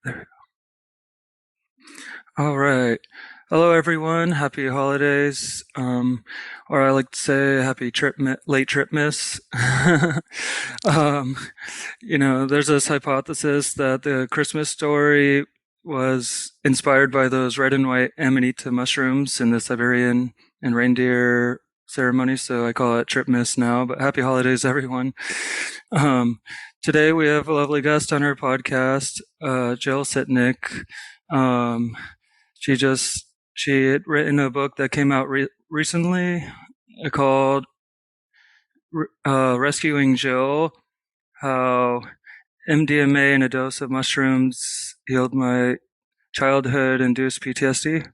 There. All right. Hello, everyone. Happy holidays. Or I like to say happy late trip miss. um, there's this hypothesis that the Christmas story was inspired by those red and white amanita mushrooms in the Siberian and reindeer ceremony. So I call it trip miss now, but happy holidays, everyone. Um, Today we have a lovely guest on our podcast, Jill Sitnick. Um, she had written a book that came out recently called "Rescuing Jill: How MDMA and a Dose of Mushrooms Healed My Childhood-Induced PTSD."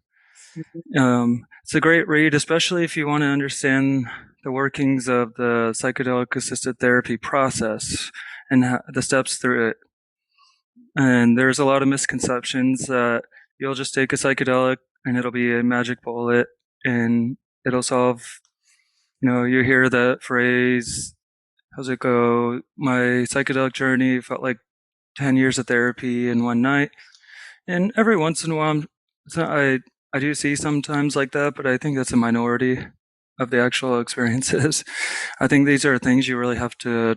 It's a great read, especially if you want to understand the workings of the psychedelic assisted therapy process and the steps through it. And there's a lot of misconceptions that you'll just take a psychedelic and it'll be a magic bullet and it'll solve, you hear that phrase, how's it go? My psychedelic journey felt like 10 years of therapy in one night. And every once in a while, I do see sometimes like that, but I think that's a minority of the actual experiences. I think these are things you really have to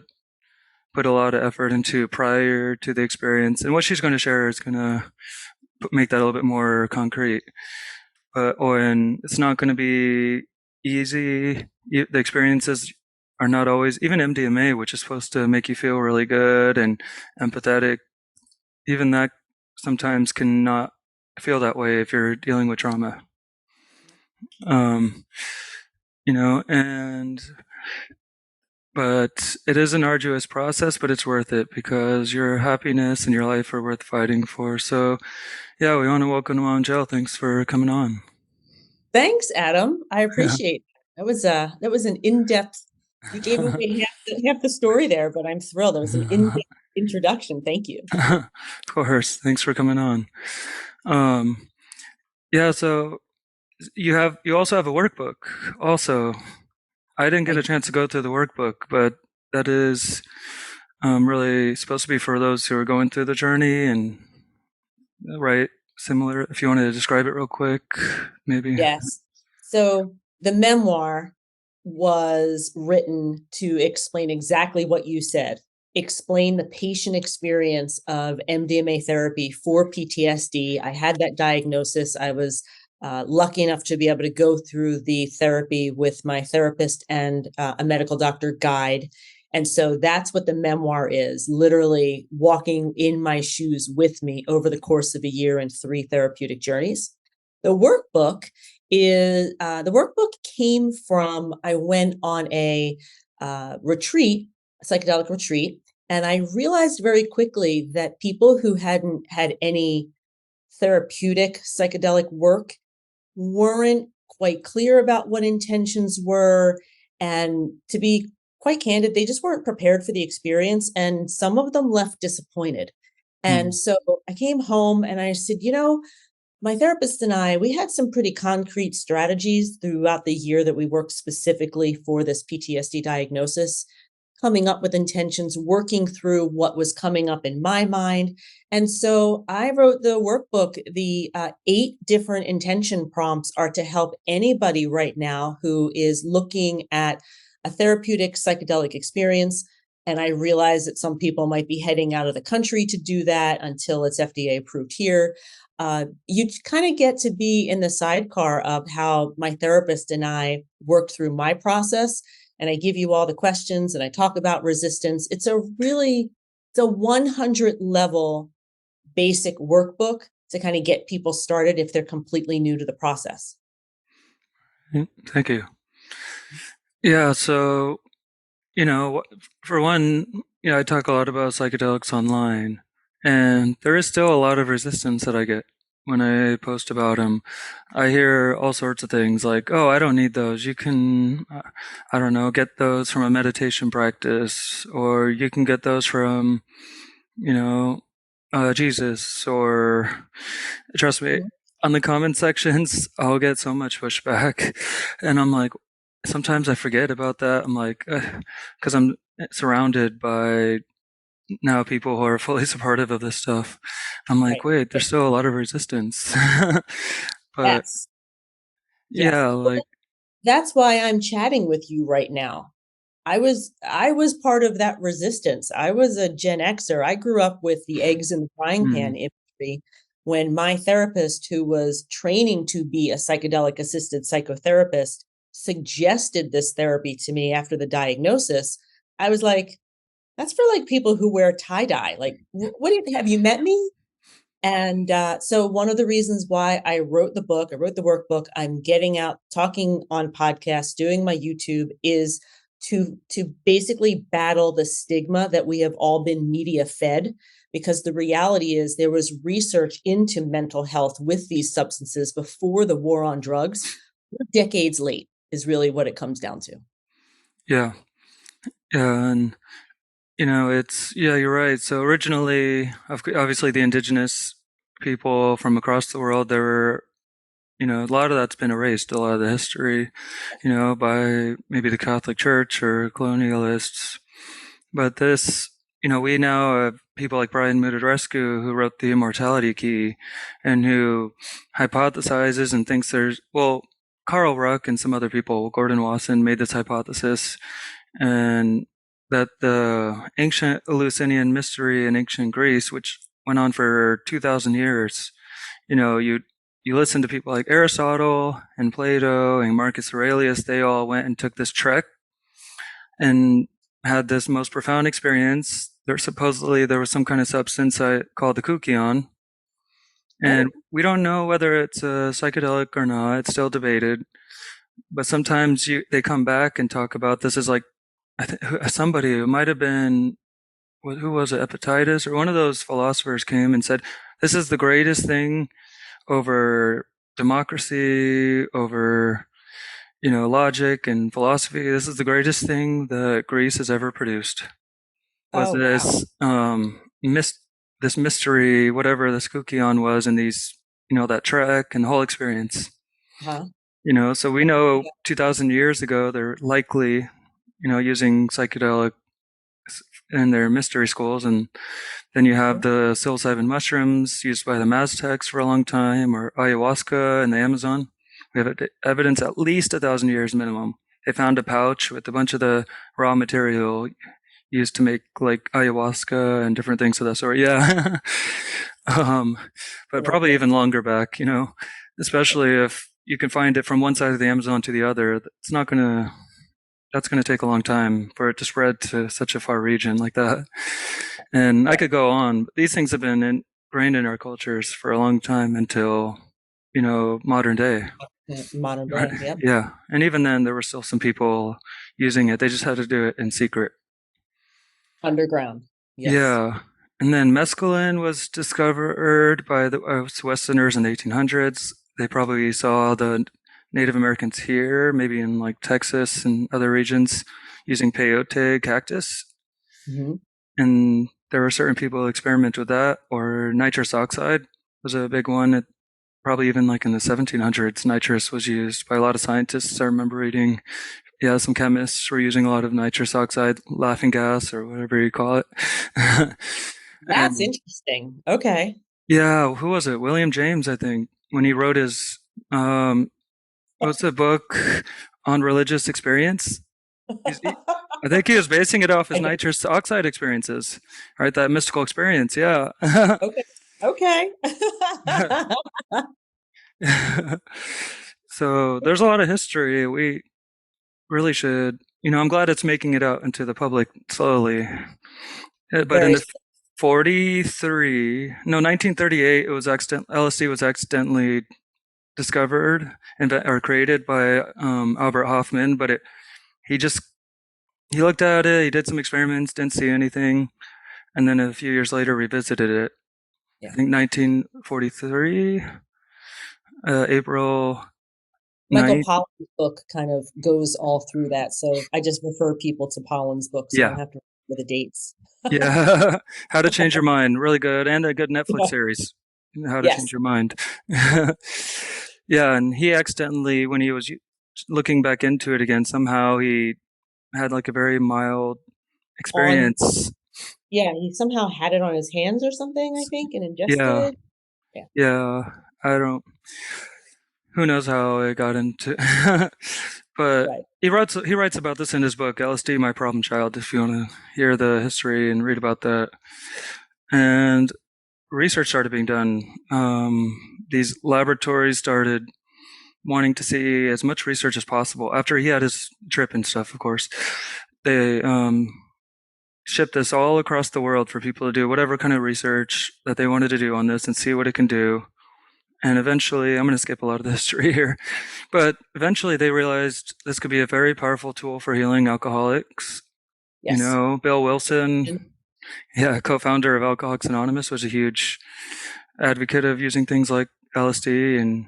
put a lot of effort into prior to the experience. And what she's going to share is going to make that a little bit more concrete. And it's not going to be easy. The experiences are not always, even MDMA, which is supposed to make you feel really good and empathetic, even that sometimes cannot feel that way if you're dealing with trauma. But it is an arduous process, but it's worth it because your happiness and your life are worth fighting for. So, yeah, we want to welcome on Jill. Thanks for coming on. Thanks, Adam. I appreciate it. That was an in-depth. You gave away half the story there, but I'm thrilled. It was an in-depth introduction. Thank you. Of course. Thanks for coming on. Yeah, so you also have a workbook. Also, I didn't get a chance to go through the workbook, but that is really supposed to be for those who are going through the journey and right similar. If you want to describe it real quick, maybe. Yes. So the memoir was written to explain exactly what you said. Explain the patient experience of MDMA therapy for PTSD. I had that diagnosis. I was lucky enough to be able to go through the therapy with my therapist and a medical doctor guide. And so that's what the memoir is, literally walking in my shoes with me over the course of a year and 3 therapeutic journeys. The workbook came from, I went on a retreat, a psychedelic retreat, and I realized very quickly that people who hadn't had any therapeutic psychedelic work weren't quite clear about what intentions were. And to be quite candid, they just weren't prepared for the experience. And some of them left disappointed. And so I came home and I said, my therapist and I, we had some pretty concrete strategies throughout the year that we worked specifically for this PTSD diagnosis, coming up with intentions, working through what was coming up in my mind. And so I wrote the workbook. The 8 different intention prompts are to help anybody right now who is looking at a therapeutic psychedelic experience. And I realize that some people might be heading out of the country to do that until it's FDA approved here. You kind of get to be in the sidecar of how my therapist and I worked through my process. And I give you all the questions and I talk about resistance. It's a 100 level basic workbook to kind of get people started if they're completely new to the process. Thank you. Yeah, so, for one, I talk a lot about psychedelics online, and there is still a lot of resistance that I get when I post about them. I hear all sorts of things like, oh, I don't need those. You can, I don't know, get those from a meditation practice, or you can get those from, Jesus, or trust me, on the comment sections, I'll get so much pushback. And I'm like, sometimes I forget about that. I'm like, because I'm surrounded by now people who are fully supportive of this stuff. I'm like, Right. wait, there's still a lot of resistance. But Yes. Yes. yeah, like, That's why I'm chatting with you right now. I was part of that resistance. I was a Gen Xer. I grew up with the eggs in the frying pan mm, imagery when my therapist, who was training to be a psychedelic assisted psychotherapist, suggested this therapy to me after the diagnosis. I was like, that's for like people who wear tie dye. Like, what do you have you met me? And so, one of the reasons why I wrote the book, I wrote the workbook, I'm getting out, talking on podcasts, doing my YouTube, is to basically battle the stigma that we have all been media fed. Because the reality is, there was research into mental health with these substances before the war on drugs. We're decades late, is really what it comes down to. yeah, yeah, and yeah, you're right. So originally, obviously, the indigenous people from across the world, there were, a lot of that's been erased, a lot of the history, by maybe the Catholic Church or colonialists. But this, we now have people like Brian Mutarescu who wrote The Immortality Key and who hypothesizes and thinks Carl Ruck and some other people, Gordon Wasson, made this hypothesis, and that the ancient Eleusinian mystery in ancient Greece, which went on for 2,000 years, you listen to people like Aristotle and Plato and Marcus Aurelius, they all went and took this trek and had this most profound experience. Supposedly there was some kind of substance called the kukion, and Oh, we don't know whether it's a psychedelic or not. It's still debated. But sometimes they come back and talk about this as like somebody who might have been, who was it, Epictetus or one of those philosophers came and said, "This is the greatest thing over democracy, over logic and philosophy. This is the greatest thing that Greece has ever produced." Was oh, wow. this mystery, whatever the Skookion was, and these, that trek and the whole experience. Huh? So we know 2,000 years ago they're likely, using psychedelic in their mystery schools, and then you have the psilocybin mushrooms used by the Maztecs for a long time, or ayahuasca in the Amazon. We have evidence at least 1,000 years minimum. They found a pouch with a bunch of the raw material used to make like ayahuasca and different things of that sort. Yeah. um, I but love probably this. even longer back, especially if you can find it from one side of the Amazon to the other. That's going to take a long time for it to spread to such a far region like that. And I Yeah. could go on. But these things have been ingrained in our cultures for a long time until, modern day. Modern Right. day. Yep. Yeah. And even then, there were still some people using it. They just had to do it in secret. Underground. Yes. Yeah. And then mescaline was discovered by the Westerners in the 1800s. They probably saw the Native Americans here, maybe in like Texas and other regions, using peyote cactus. Hmm. And there were certain people who experimented with that, or nitrous oxide was a big one. Probably even like in the 1700s, nitrous was used by a lot of scientists. I remember reading, yeah, some chemists were using a lot of nitrous oxide, laughing gas, or whatever you call it. That's And interesting. Okay. yeah, who was it? William James, I think, when he wrote his, um, what's the book on religious experience? I think he was basing it off his I nitrous oxide experiences, right? That mystical experience. Yeah. Okay. Okay. So there's a lot of history. We really should, I'm glad it's making it out into the public slowly. But in Very. the 43, no, 1938, LSD was accidentally discovered or created by Albert Hoffman. But he just, he looked at it, he did some experiments, didn't see anything. And then a few years later revisited it. I Yeah. think 1943, April Michael 9th. Pollan's book kind of goes all through that. So I just refer people to Pollan's book so I Yeah. don't have to remember the dates. Yeah. How to Change Your Mind. Really good. And a good Netflix series. How to Change Yes. Your Mind. Yeah. And he accidentally, when he was looking back into it again, somehow he had like a very mild On experience. Yeah, he somehow had it on his hands or something, I think, and Yeah, ingested. Yeah, yeah. I don't. Who knows how it got into? But right. he writes about this in his book LSD, My Problem Child. If you want to hear the history and read about that, and research started being done. These laboratories started wanting to see as much research as possible after he had his trip and stuff. Of course, they shipped this all across the world for people to do whatever kind of research that they wanted to do on this and see what it can do. And eventually, I'm going to skip a lot of the history here, but eventually they realized this could be a very powerful tool for healing alcoholics. Yes. Bill Wilson, And yeah, co-founder of Alcoholics Anonymous, was a huge advocate of using things like LSD and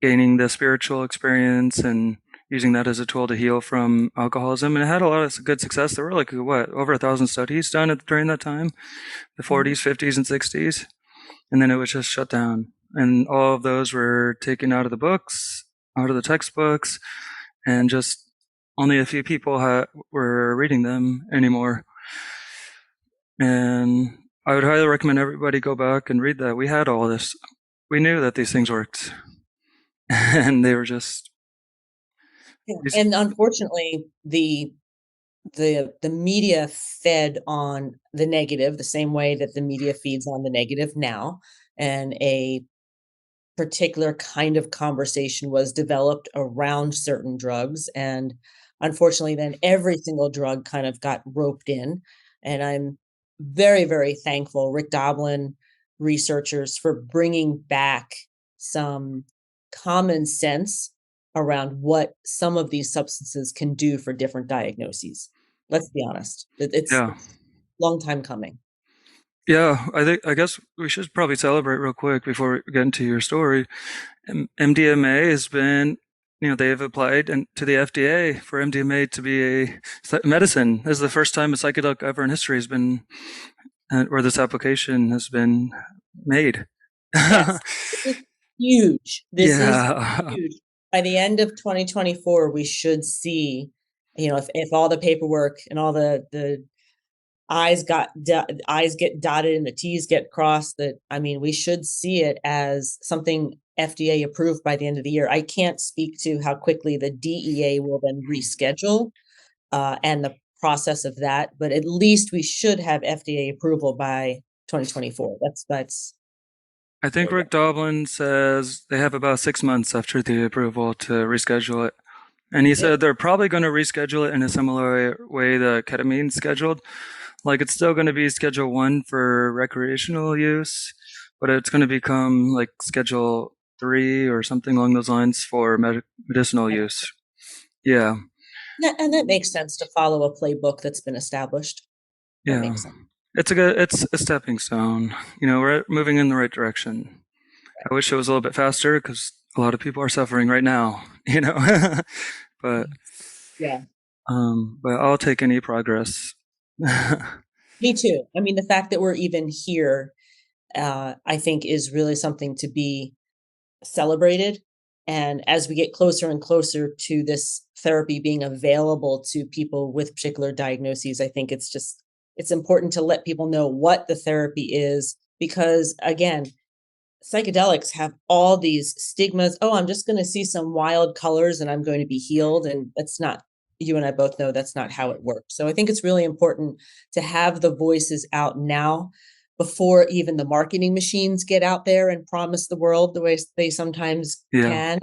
gaining the spiritual experience and using that as a tool to heal from alcoholism. And it had a lot of good success. There were like, what, over 1,000 studies done during that time, the mhm. 40s, 50s, and 60s. And then it was just shut down. And all of those were taken out of the books, out of the textbooks, and just only a few people were reading them anymore. And I would highly recommend everybody go back and read that. We had all this. We knew that these things worked, and they were just. Yeah. And unfortunately, the media fed on the negative the same way that the media feeds on the negative now, and a particular kind of conversation was developed around certain drugs, and unfortunately then every single drug kind of got roped in. And I'm very, very thankful, Rick Doblin, researchers, for bringing back some common sense around what some of these substances can do for different diagnoses. Let's be honest, it's Yeah, it's a long time coming. yeah. I guess we should probably celebrate real quick before we get into your story. MDMA has been, they've applied to the FDA for MDMA to be a medicine. This is the first time a psychedelic ever in history has been, where this application has been made. Yes. This is huge. This is Yeah, huge. By the end of 2024, we should see, if all the paperwork and all the I's get dotted and the T's get crossed, that, I mean, we should see it as something FDA approved by the end of the year. I can't speak to how quickly the DEA will then reschedule, and the process of that, but at least we should have FDA approval by 2024. That's I think really good. Rick Doblin says they have about 6 months after the approval to reschedule it. And he Yeah. said they're probably going to reschedule it in a similar way the ketamine's scheduled. Like it's still going to be Schedule 1 for recreational use, but it's going to become like Schedule 3 or something along those lines for medicinal use. Yeah, And that makes sense to follow a playbook that's been established. That yeah. makes sense. It's a stepping stone. We're moving in the right direction. I wish it was a little bit faster because a lot of people are suffering right now, but Yeah, but I'll take any progress. me too. I mean, the fact that we're even here, I think, is really something to be celebrated. And as we get closer and closer to this therapy being available to people with particular diagnoses, I think it's important to let people know what the therapy is, because again, psychedelics have all these stigmas. Oh, I'm just going to see some wild colors and I'm going to be healed. And that's not, you and I both know that's not how it works. So I think it's really important to have the voices out now before even the marketing machines get out there and promise the world the way they sometimes Yeah, can.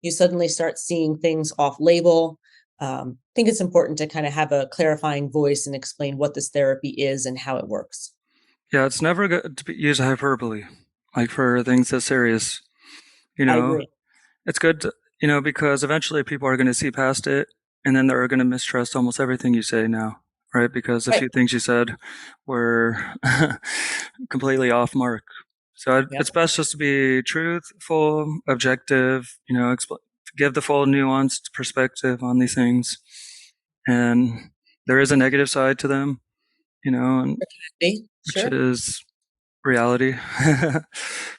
You suddenly start seeing things off label. I think it's important to kind of have a clarifying voice and explain what this therapy is and how it works. yeah. It's never good to use hyperbole, like for things that serious. You I know, agree. it's good because eventually people are going to see past it, and then they're going to mistrust almost everything you say now, right? Because a Right. few things you said were completely off mark. So Yep. it's best just to be truthful, objective, give the full nuanced perspective on these things. And there is a negative side to them, See? which Sure. is reality.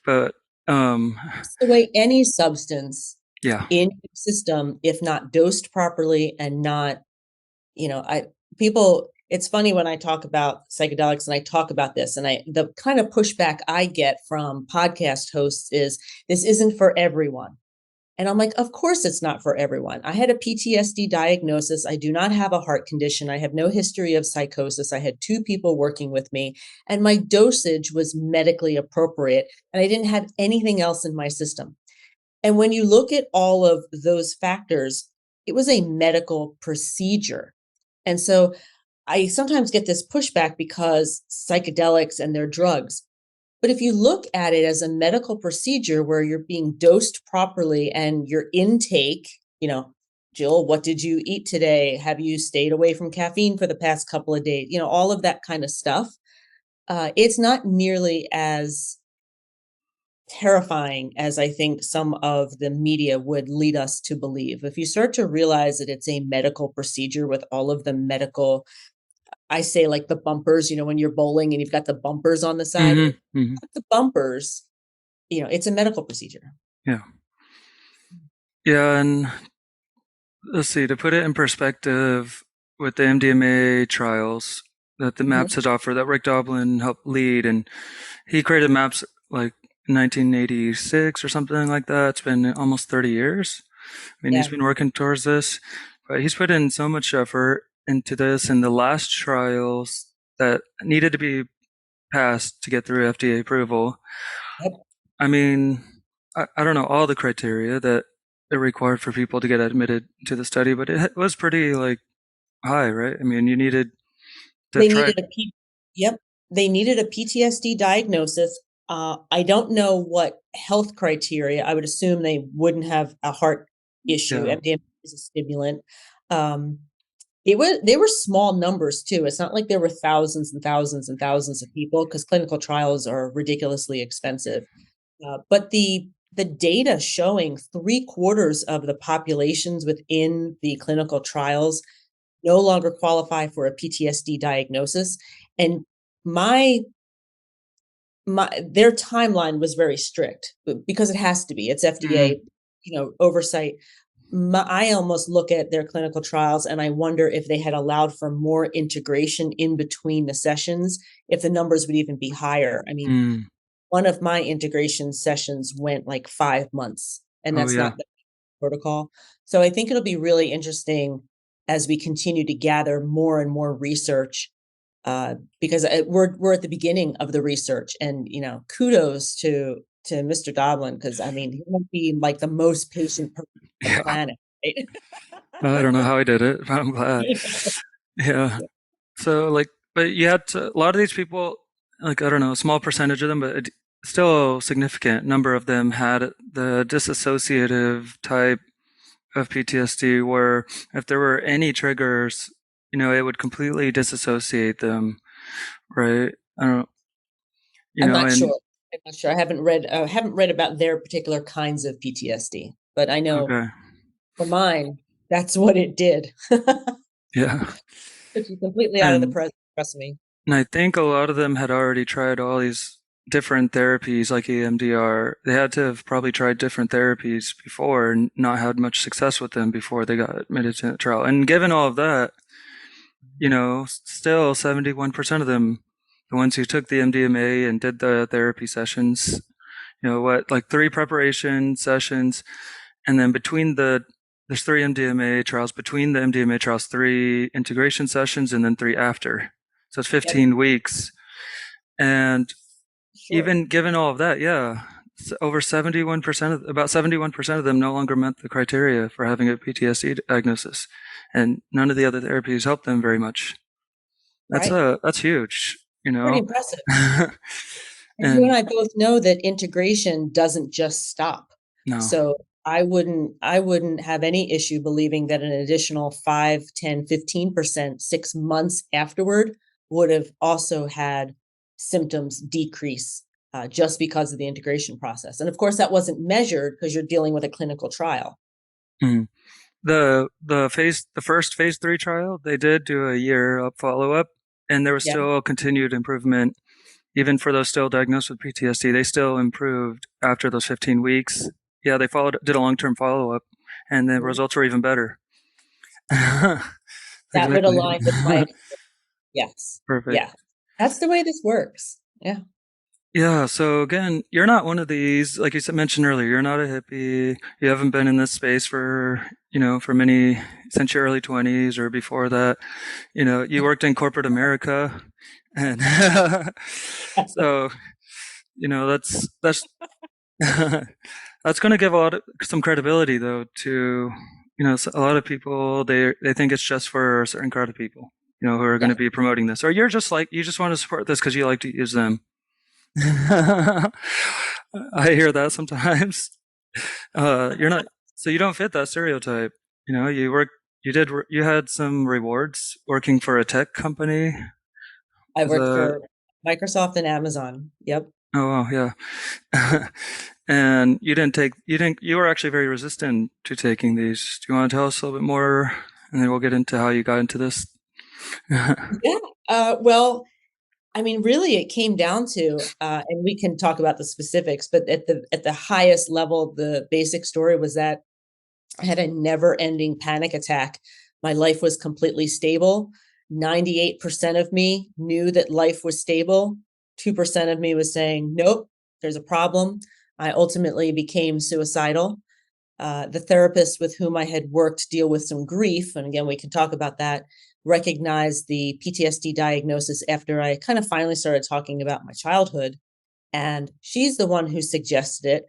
But It's the way any substance yeah, in your system, if not dosed properly and not, I people it's funny when I talk about psychedelics and I talk about this, and the kind of pushback I get from podcast hosts is this isn't for everyone. And I'm like, of course it's not for everyone. I had a PTSD diagnosis. I do not have a heart condition. I have no history of psychosis. I had 2 people working with me, and my dosage was medically appropriate, and I didn't have anything else in my system. And when you look at all of those factors, it was a medical procedure. And so I sometimes get this pushback because psychedelics and their drugs. But if you look at it as a medical procedure where you're being dosed properly and your intake, Jill, what did you eat today? Have you stayed away from caffeine for the past couple of days? All of that kind of stuff. It's not nearly as terrifying as I think some of the media would lead us to believe. If you start to realize that it's a medical procedure with all of the medical, I say like the bumpers, when you're bowling and you've got the bumpers on the side, the bumpers, it's a medical procedure. Yeah. Yeah. And let's see, to put it in perspective with the MDMA trials that the MAPS has offered, that Rick Doblin helped lead, and he created MAPS like 1986 or something like that. It's been almost 30 years. I mean, he's been working towards this, but he's put in so much effort into this, and the last trials that needed to be passed to get through FDA approval. Yep. I mean, I don't know all the criteria that it required for people to get admitted to the study, but it was pretty like high, right? I mean, you needed to They try. They needed a PTSD diagnosis. I don't know what health criteria. I would assume they wouldn't have a heart issue. Yeah. MDMA is a stimulant. They were small numbers too. It's not like there were thousands and thousands and thousands of people, because clinical trials are ridiculously expensive. But the data showing 3/4 of the populations within the clinical trials no longer qualify for a PTSD diagnosis. And their timeline was very strict because it has to be. It's FDA, oversight. I almost look at their clinical trials and I wonder if they had allowed for more integration in between the sessions, if the numbers would even be higher. I mean, one of my integration sessions went like 5 months, and that's not the protocol. So I think it'll be really interesting as we continue to gather more and more research, because we're at the beginning of the research, and kudos to Mr. Doblin, because I mean he won't be like the most patient person on the planet. Right? I don't know how I did it, but I'm glad. Yeah. So like, but you had to, a lot of these people, like, I don't know, a small percentage of them, but still a significant number of them had the dissociative type of PTSD, where if there were any triggers, it would completely disassociate them, right? I don't, I'm not sure. I'm not sure. I haven't read about their particular kinds of PTSD, but I know for mine, that's what it did. Yeah. It's completely out of the present, trust me. And I think a lot of them had already tried all these different therapies like EMDR. They had to have probably tried different therapies before and not had much success with them before they got admitted to the trial. And given all of that, still 71% of them, the ones who took the MDMA and did the therapy sessions, like 3 preparation sessions, and then there's 3 MDMA trials, between the MDMA trials, 3 integration sessions, and then 3 after. So it's 15 weeks. And even given all of that, over 71%, about 71% of them no longer met the criteria for having a PTSD diagnosis. And none of the other therapies helped them very much. That's huge, Pretty impressive. And you and I both know that integration doesn't just stop. No. So I wouldn't have any issue believing that an additional 5, 10, 15%, 6 months afterward would have also had symptoms decrease, just because of the integration process. And of course, that wasn't measured because you're dealing with a clinical trial. Mm-hmm. The first phase 3 trial, they did do a year of follow-up, and there was still continued improvement. Even for those still diagnosed with PTSD, they still improved after those 15 weeks. Yeah, they did a long-term follow-up, and the results were even better. That would align with my experience. Yes. Perfect. Yeah. That's the way this works. Yeah. Yeah, so again, you're not one of these, like you mentioned earlier, you're not a hippie. You haven't been in this space for, for many, since your early 20s or before that. You worked in corporate America. And so, that's that's going to give some credibility though to, a lot of people, they think it's just for a certain crowd of people, who are going Yeah. to be promoting this. Or you're just like, you just want to support this because you like to use them. I hear that sometimes. You're not, so you don't fit that stereotype. You had some rewards working for a tech company. I Is worked that, for Microsoft and Amazon. Yep. oh, wow, yeah. And you were actually very resistant to taking these. Do you want to tell us a little bit more? And then we'll get into how you got into this. Yeah. Well, I mean, really, it came down to, and we can talk about the specifics, but at the highest level, the basic story was that I had a never-ending panic attack. My life was completely stable. 98% of me knew that life was stable. 2% of me was saying, nope, there's a problem. I ultimately became suicidal. The therapist with whom I had worked deal with some grief, and again, we can talk about that, recognized the PTSD diagnosis after I kind of finally started talking about my childhood. And she's the one who suggested it.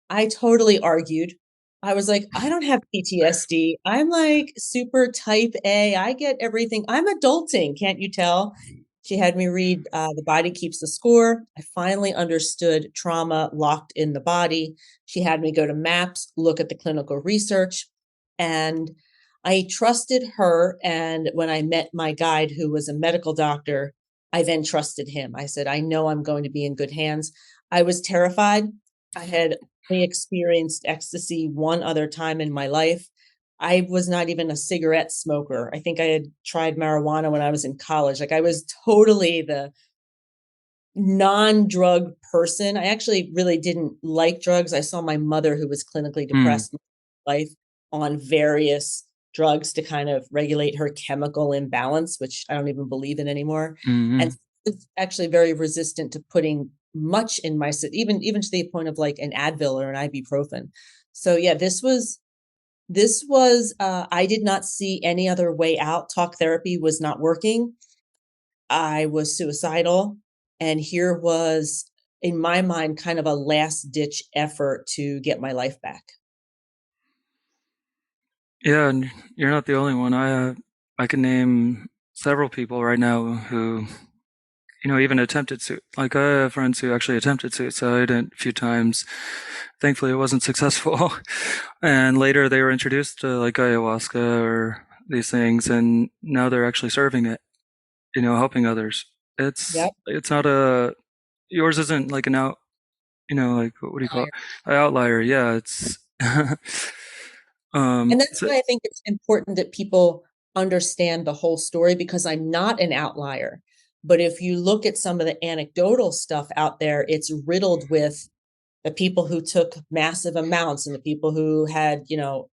I totally argued. I was like, I don't have PTSD. I'm like super type A. I get everything. I'm adulting. Can't you tell? She had me read The Body Keeps the Score. I finally understood trauma locked in the body. She had me go to MAPS, look at the clinical research. And I trusted her. And when I met my guide, who was a medical doctor, I then trusted him. I said, I know I'm going to be in good hands. I was terrified. I had only experienced ecstasy one other time in my life. I was not even a cigarette smoker. I think I had tried marijuana when I was in college. Like I was totally the non-drug person. I actually really didn't like drugs. I saw my mother, who was clinically Mm, depressed my life, on various drugs to kind of regulate her chemical imbalance, which I don't even believe in anymore. And mm, it's actually very resistant to putting much in my even to the point of like an Advil or an ibuprofen. So yeah, this was I did not see any other way out. Talk therapy was not working. I was suicidal, and here was, in my mind, kind of a last ditch effort to get my life back. yeah, and you're not the only one. I can name several people right now who, even attempted like I have friends who actually attempted suicide a few times. Thankfully, it wasn't successful. And later they were introduced to like ayahuasca or these things, and now they're actually serving it, helping others. Yep. It's not a, yours isn't like an out, like what do you call it? An outlier. Yeah, it's, And that's so, why I think it's important that people understand the whole story, because I'm not an outlier. But if you look at some of the anecdotal stuff out there, it's riddled with the people who took massive amounts and the people who had,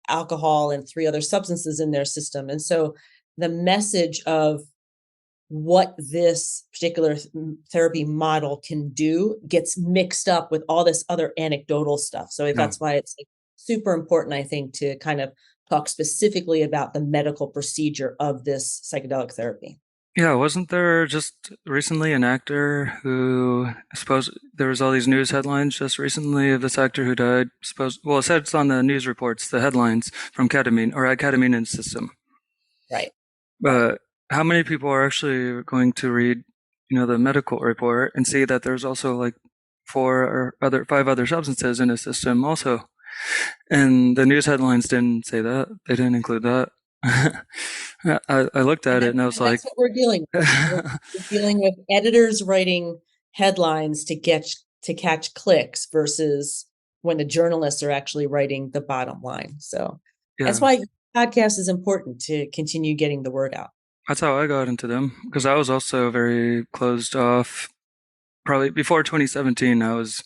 alcohol and three other substances in their system. And so the message of what this particular therapy model can do gets mixed up with all this other anecdotal stuff. So yeah. that's why it's like super important, I think, to kind of talk specifically about the medical procedure of this psychedelic therapy. Yeah, wasn't there just recently an actor who, I suppose there was all these news headlines just recently of this actor who died? Well, it said it's on the news reports, the headlines from ketamine or had ketamine in the system. Right. Right. But how many people are actually going to read, the medical report and see that there's also like five other substances in the system also? And the news headlines didn't say that. They didn't include that. I looked at And it and I was like, that's what we're dealing with. We're dealing with editors writing headlines to catch clicks versus when the journalists are actually writing the bottom line. So that's yeah, why podcast is important, to continue getting the word out. that's how I got into them because I was also very closed off. Probably before 2017, I was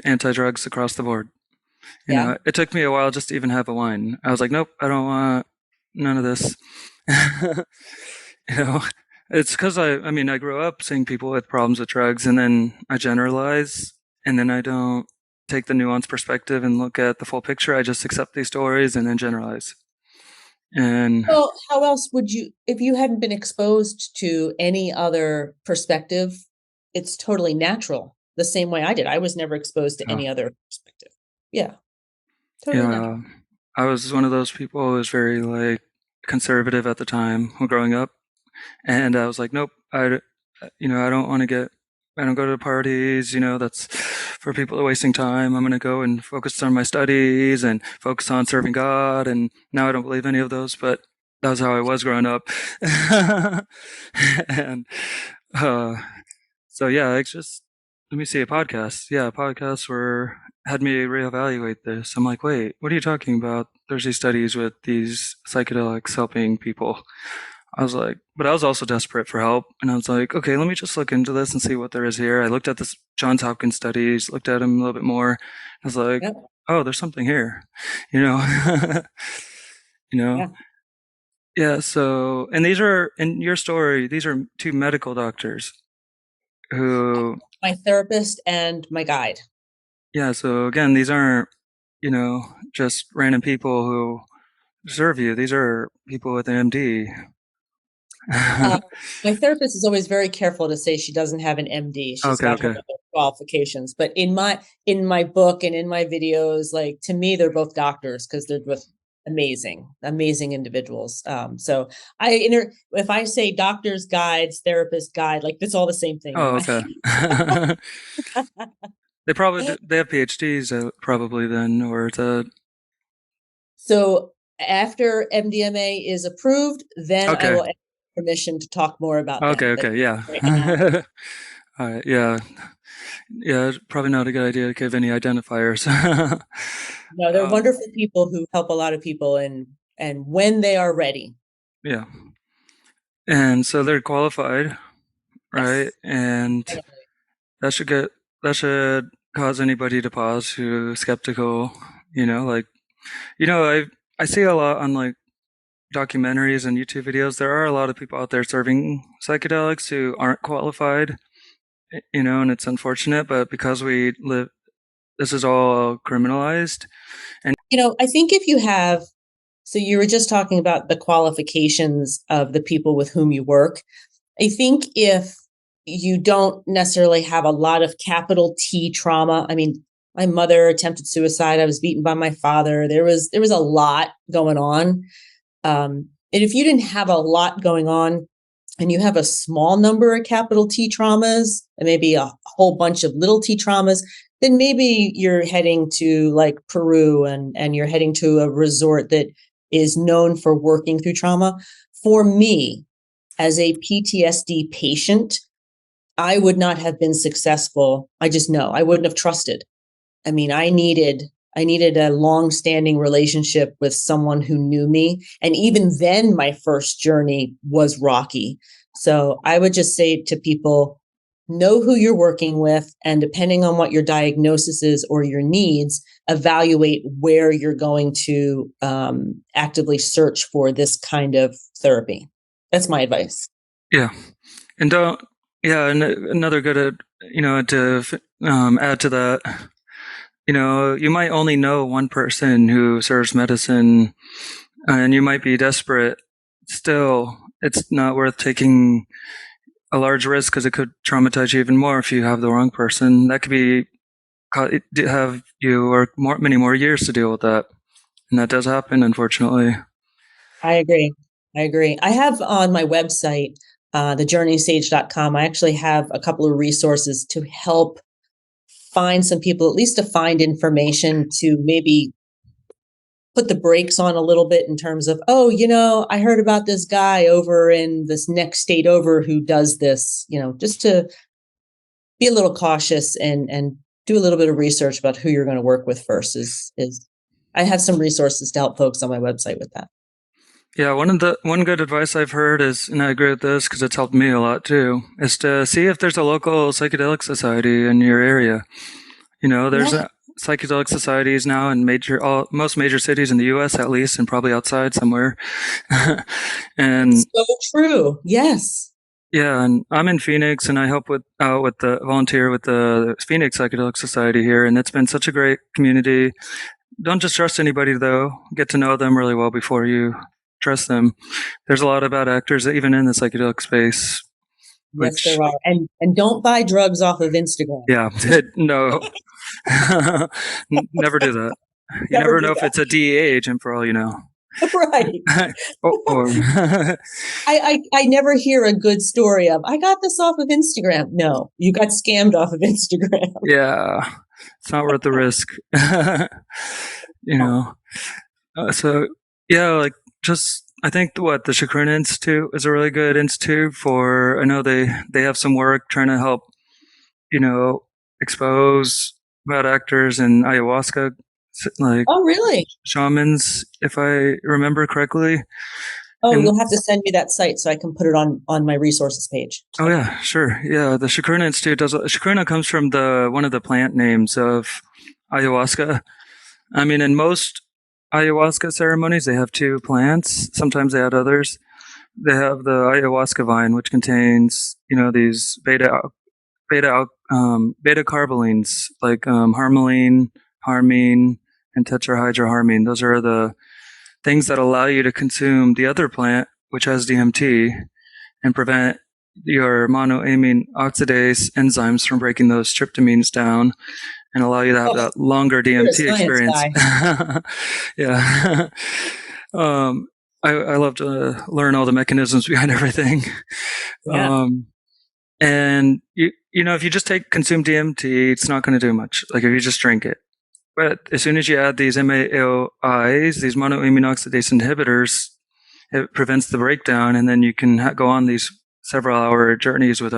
anti-drugs across the board. Yeah. It took me a while just to even have a wine. I was like, nope, I don't want none of this. you know, It's because I mean, I grew up seeing people with problems with drugs, and then I generalize, and then I don't take the nuanced perspective and look at the full picture. I just accept these stories and then generalize. And Well, how else would you, if you hadn't been exposed to any other perspective, it's totally natural. The same way I did. I was never exposed to uh, any other perspective. Yeah, totally natural. yeah, I was one of those people who was very like conservative at the time when growing up, and I was like, nope, I don't want to get, I don't go to parties, that's for people who are wasting time. I'm going to go and focus on my studies and focus on serving God. And now I don't believe any of those, but that was how I was growing up. And uh, so, yeah, it's just, let me see, a podcast. Yeah, podcasts had me reevaluate this. I'm like, wait, what are you talking about? There's these studies with these psychedelics helping people. I was like, but I was also desperate for help. And I was like, okay, let me just look into this and see what there is here. I looked at this Johns Hopkins studies, looked at them a little bit more. I was like, Yep. oh, there's something here, you know, you know? Yeah. Yeah. So, and these are, in your story, these are two medical doctors who, My therapist and my guide. yeah. So again, these aren't, just random people who serve you. These are people with an MD. Uh, my therapist is always very careful to say she doesn't have an MD. She's Okay. got her Okay. other qualifications. But in my book and in my videos, like to me, they're both doctors because they're both amazing, amazing individuals. So if I say doctors, guides, therapist, guide, like it's all the same thing in Oh, my. okay. They probably they have PhDs probably then, or the So after MDMA is approved, then I okay, will ask permission to talk more about okay, them. But okay, yeah. right now, All right, yeah, yeah. Probably not a good idea to give any identifiers. no, they're um, wonderful people who help a lot of people, and when they are ready. yeah, and so they're qualified, right? Yes. And Finally. that should get that should cause anybody to pause who's skeptical. Like I see a lot on like documentaries and YouTube videos. There are a lot of people out there serving psychedelics who aren't qualified, and it's unfortunate, but because this is all criminalized. And I think if you have, so you were just talking about the qualifications of the people with whom you work. I think if you don't necessarily have a lot of capital T trauma, I mean, my mother attempted suicide. I was beaten by my father. There was a lot going on. And if you didn't have a lot going on and you have a small number of capital T traumas and maybe a whole bunch of little t traumas, then maybe you're heading to like Peru and you're heading to a resort that is known for working through trauma. For me, as a PTSD patient, I would not have been successful. I just know I wouldn't have trusted. I mean, I needed a long-standing relationship with someone who knew me. And even then, my first journey was rocky. So I would just say to people, know who you're working with, and depending on what your diagnosis is or your needs, evaluate where you're going to actively search for this kind of therapy. That's my advice. yeah, and don't yeah, and another good to add to that. You might only know one person who serves medicine, and you might be desperate. Still, it's not worth taking a large risk because it could traumatize you even more if you have the wrong person. That could have you or many more years to deal with that, and that does happen, unfortunately. I agree. I agree. I have on my website, thejourneysage.com, I actually have a couple of resources to help find some people, at least to find information to maybe put the brakes on a little bit in terms of, oh, I heard about this guy over in this next state over who does this, just to be a little cautious and do a little bit of research about who you're going to work with first is I have some resources to help folks on my website with that. Yeah, one good advice I've heard is, and I agree with this because it's helped me a lot too, is to see if there's a local psychedelic society in your area. There's Yeah, psychedelic societies now in most major cities in the U.S. at least, and probably outside somewhere. And so true. Yes. Yeah, and I'm in Phoenix, and I help with the volunteer with the Phoenix Psychedelic Society here, and it's been such a great community. Don't just trust anybody though. Get to know them really well before you trust them. There's a lot of bad actors even in the psychedelic space, Yes, which there are. And don't buy drugs off of Instagram. yeah, no, never do that. You Never never do know if that. it's a DEA agent for all you know. Right. or I never hear a good story of, I got this off of Instagram. No, you got scammed off of Instagram. yeah, it's not worth the risk. you know. So yeah, like just I think what the Chacrin Institute is a really good institute for. I know they have some work trying to help expose bad actors and ayahuasca, like Oh, really? shamans, if I remember correctly. Oh, And you'll have to send me that site so I can put it on my resources page. oh yeah, sure, yeah. The Chacrin Institute does. Chacrin comes from the one of the plant names of ayahuasca. I mean, in most ayahuasca ceremonies, they have two plants. Sometimes they add others. They have the ayahuasca vine, which contains, these beta carbolines like harmaline, harmine, and tetrahydroharmine. Those are the things that allow you to consume the other plant, which has DMT, and prevent your monoamine oxidase enzymes from breaking those tryptamines down and allow you to have that longer DMT experience. Yeah. I love to learn all the mechanisms behind everything. Yeah. And if you just consume DMT, it's not going to do much. Like if you just drink it. But as soon as you add these MAOIs, these monoamine oxidase inhibitors, it prevents the breakdown, and then you can go on these several-hour journeys with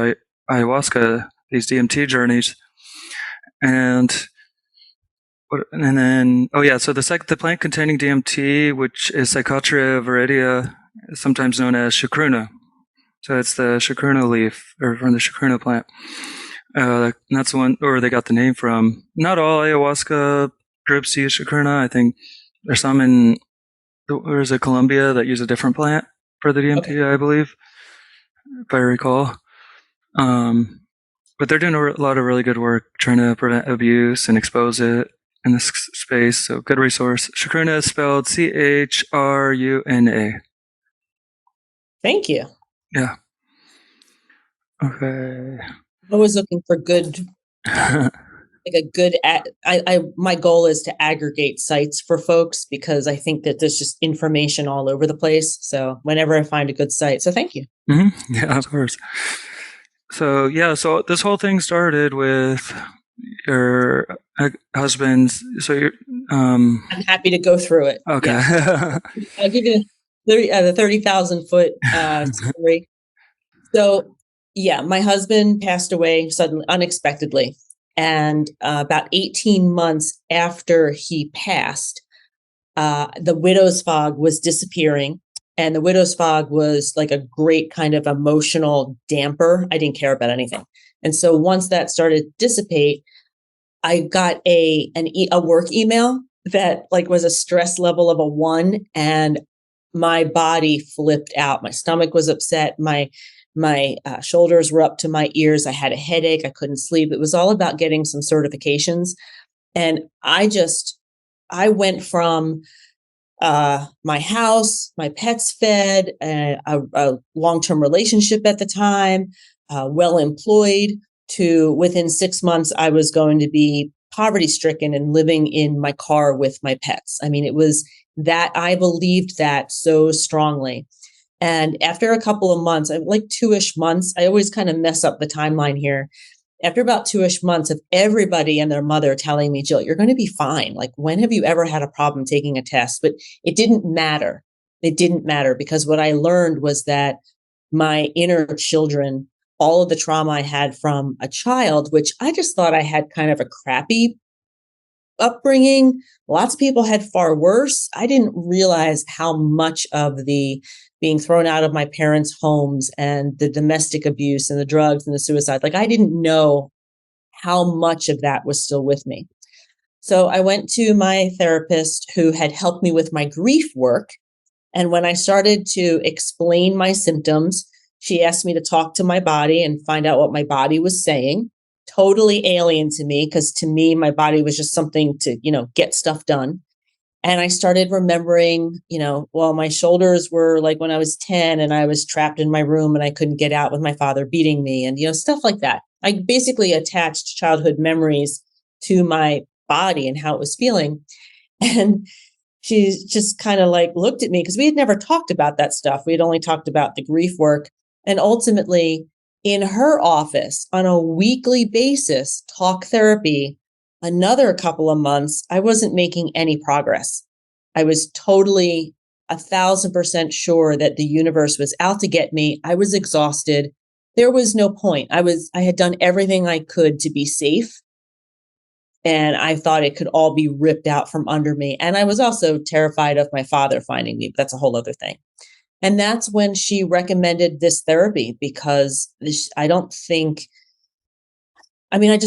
ayahuasca, these DMT journeys, and then so the plant containing DMT, which is Psychotria viridea, is sometimes known as chacruna. So it's the chacruna leaf, or from the chacruna plant. And that's the one, or they got the name from. Not all ayahuasca groups use chacruna. I think there's some in, Colombia that use a different plant for the DMT, okay. I believe, if I recall. But they're doing a lot of really good work trying to prevent abuse and expose it in this space. So good resource. Chacruna is spelled CHRUNA. Thank you. Yeah. Okay. I was looking for good, my goal is to aggregate sites for folks because I think that there's just information all over the place. So whenever I find a good site, so thank you. Mm-hmm. Yeah, of course. So this whole thing started with your husband's. So you're. I'm happy to go through it. Okay. Yeah. I'll give you the 30,000-foot story. So. Yeah, my husband passed away suddenly, unexpectedly. And about 18 months after he passed, the widow's fog was disappearing. And the widow's fog was like a great kind of emotional damper. I didn't care about anything. And so once that started to dissipate, I got a work email that was a stress level of a 1, and my body flipped out. My stomach was upset. My shoulders were up to my ears. I had a headache. I couldn't sleep. It was all about getting some certifications. And I went from my house, my pets fed, a long-term relationship at the time, well employed, to within 6 months, I was going to be poverty stricken and living in my car with my pets. I mean, it was that I believed that so strongly. And after a couple of months, like 2-ish months, I always kind of mess up the timeline here. After about 2-ish months of everybody and their mother telling me, Jill, you're going to be fine. Like, when have you ever had a problem taking a test? But it didn't matter. It didn't matter because what I learned was that my inner children, all of the trauma I had from a child, which I just thought I had kind of a crappy upbringing. Lots of people had far worse. I didn't realize how much of the being thrown out of my parents' homes and the domestic abuse and the drugs and the suicide, I didn't know how much of that was still with me. So I went to my therapist who had helped me with my grief work. And when I started to explain my symptoms, She asked me to talk to my body and find out what my body was saying. Totally alien to me, because to me, my body was just something to, get stuff done. And I started remembering, well, my shoulders were like when I was 10 and I was trapped in my room and I couldn't get out with my father beating me and, stuff like that. I basically attached childhood memories to my body and how it was feeling. And she just kind of like looked at me, because we had never talked about that stuff. We had only talked about the grief work. And ultimately, in her office on a weekly basis, talk therapy, another couple of months, I wasn't making any progress. I was totally 1,000% sure that the universe was out to get me. I was exhausted. There was no point. I had done everything I could to be safe. And I thought it could all be ripped out from under me. And I was also terrified of my father finding me, but that's a whole other thing. And that's when she recommended this therapy, because I just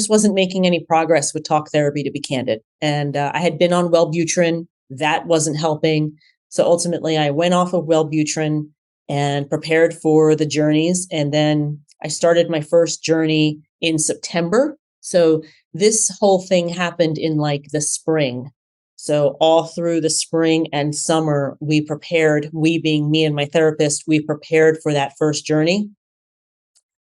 wasn't making any progress with talk therapy, to be candid. And I had been on Wellbutrin. That wasn't helping. So ultimately, I went off of Wellbutrin and prepared for the journeys. And then I started my first journey in September. So this whole thing happened in like the spring. So all through the spring and summer, we being me and my therapist, we prepared for that first journey.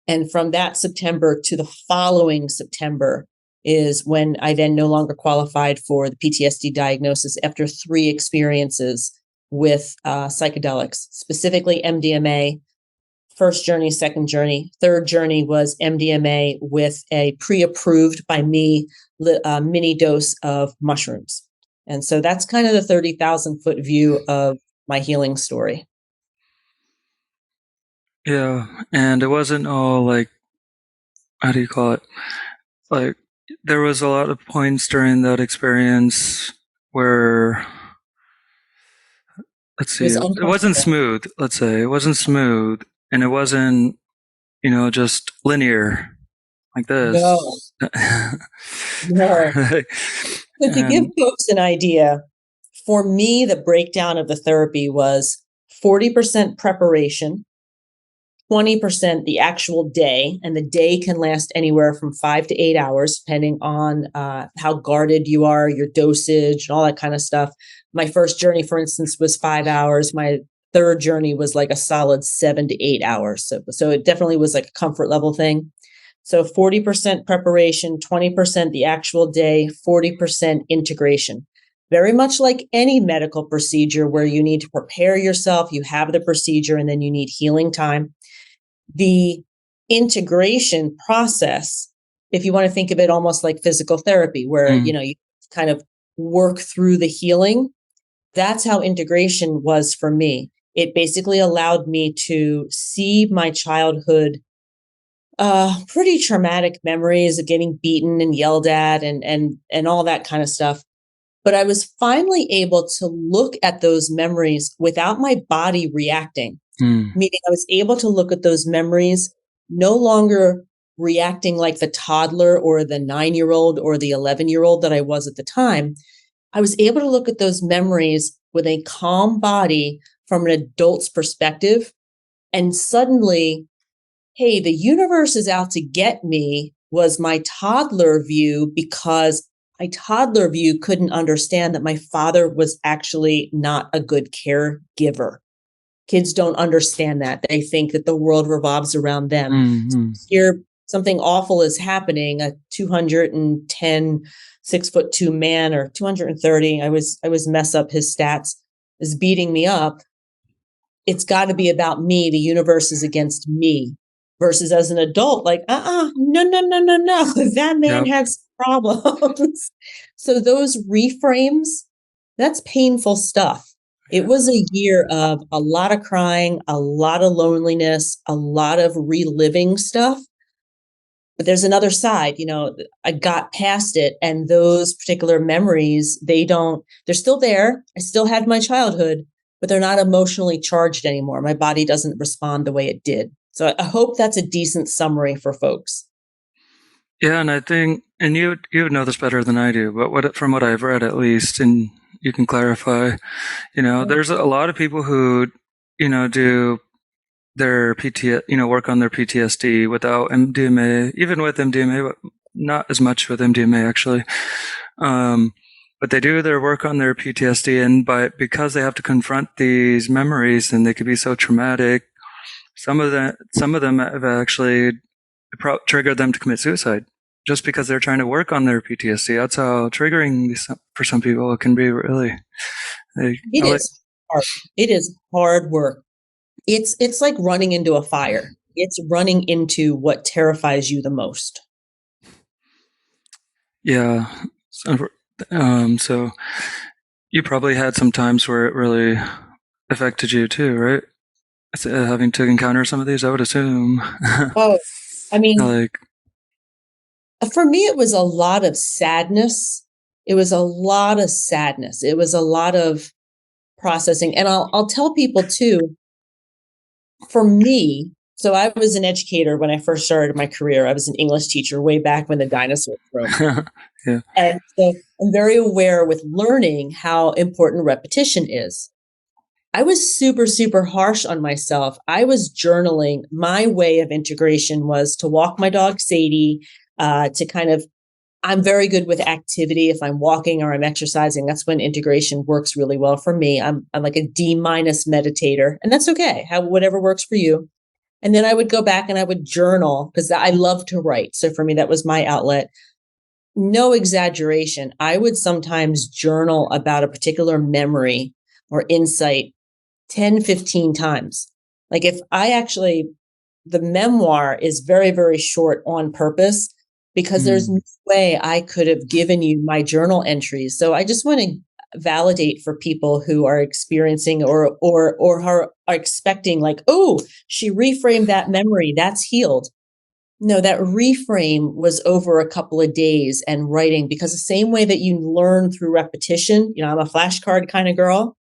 And from that September to the following September is when I then no longer qualified for the PTSD diagnosis after 3 experiences with psychedelics, specifically MDMA. First journey, second journey. Third journey was MDMA with a pre-approved by me mini dose of mushrooms. And so that's kind of the 30,000 foot view of my healing story. Yeah. And it wasn't all like, how do you call it? Like, there was a lot of points during that experience where, let's see, it wasn't smooth. Let's say it wasn't smooth, and it wasn't, just linear like this. No. No. So to give folks an idea, for me, the breakdown of the therapy was 40% preparation, 20% the actual day, and the day can last anywhere from 5 to 8 hours, depending on how guarded you are, your dosage, and all that kind of stuff. My first journey, for instance, was 5 hours. My third journey was like a solid 7 to 8 hours. So it definitely was like a comfort level thing. So 40% preparation, 20% the actual day, 40% integration. Very much like any medical procedure where you need to prepare yourself, you have the procedure, and then you need healing time. The integration process, if you want to think of it almost like physical therapy, where, you kind of work through the healing, that's how integration was for me. It basically allowed me to see my childhood pretty traumatic memories of getting beaten and yelled at and all that kind of stuff. But I was finally able to look at those memories without my body reacting. Meaning I was able to look at those memories, no longer reacting like the toddler or the 9-year-old or the 11-year-old that I was at the time. I was able to look at those memories with a calm body from an adult's perspective. And suddenly, hey, the universe is out to get me was my toddler view, because my toddler view couldn't understand that my father was actually not a good caregiver. Kids don't understand that. They think that the world revolves around them. Mm-hmm. Here, something awful is happening. A 210, 6'2" man, or 230. I was mess up his stats, is beating me up. It's got to be about me. The universe is against me. Versus as an adult, like, no. That man has problems. So those reframes, that's painful stuff. It was a year of a lot of crying, a lot of loneliness, a lot of reliving stuff. But there's another side, I got past it, and those particular memories, they're still there. I still had my childhood, but they're not emotionally charged anymore. My body doesn't respond the way it did. So I hope that's a decent summary for folks. Yeah, and I think, and you know this better than I do, but from what I've read at least, and you can clarify, there's a lot of people who, do their work on their PTSD without MDMA, even with MDMA, but not as much with MDMA actually. But they do their work on their PTSD, and because they have to confront these memories, and they could be so traumatic, some of them have actually triggered them to commit suicide just because they're trying to work on their PTSD. That's how triggering for some people it can be, really. It is hard. It is hard work. It's like running into a fire. It's running into what terrifies you the most. Yeah. So you probably had some times where it really affected you too, right? Having to encounter some of these, I would assume. Oh, I mean, like, for me, it was a lot of sadness. It was a lot of sadness. It was a lot of processing. And I'll tell people too, for me, so I was an educator when I first started my career. I was an English teacher way back when the dinosaurs roamed. yeah. And so I'm very aware with learning how important repetition is. I was super, super harsh on myself. I was journaling. My way of integration was to walk my dog, Sadie, I'm very good with activity. If I'm walking or I'm exercising, that's when integration works really well for me. I'm like a D- meditator, and that's okay. Whatever works for you. And then I would go back and I would journal because I love to write. So for me, that was my outlet. No exaggeration. I would sometimes journal about a particular memory or insight 10, 15 times. Like the memoir is very, very short on purpose because there's no way I could have given you my journal entries. So I just want to validate for people who are experiencing or are expecting like, oh, she reframed that memory, that's healed. No, that reframe was over a couple of days and writing, because the same way that you learn through repetition, I'm a flashcard kind of girl.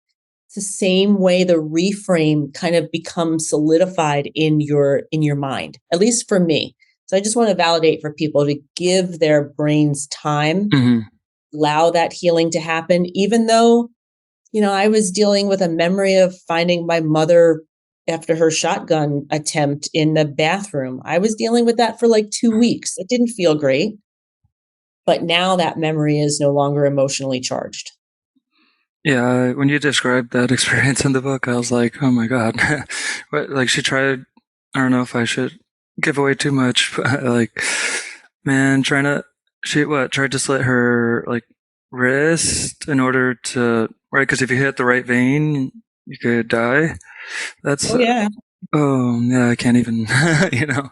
It's the same way the reframe kind of becomes solidified in your mind, at least for me. So I just want to validate for people to give their brains time, allow that healing to happen, even though, I was dealing with a memory of finding my mother after her shotgun attempt in the bathroom. I was dealing with that for like 2 weeks. It didn't feel great. But now that memory is no longer emotionally charged. Yeah, when you described that experience in the book, I was like, oh my God. Like she tried, I don't know if I should give away too much, but like, man, tried to slit her like wrist in order to, right? Because if you hit the right vein, you could die. That's, Oh, yeah. yeah, I can't even, you know.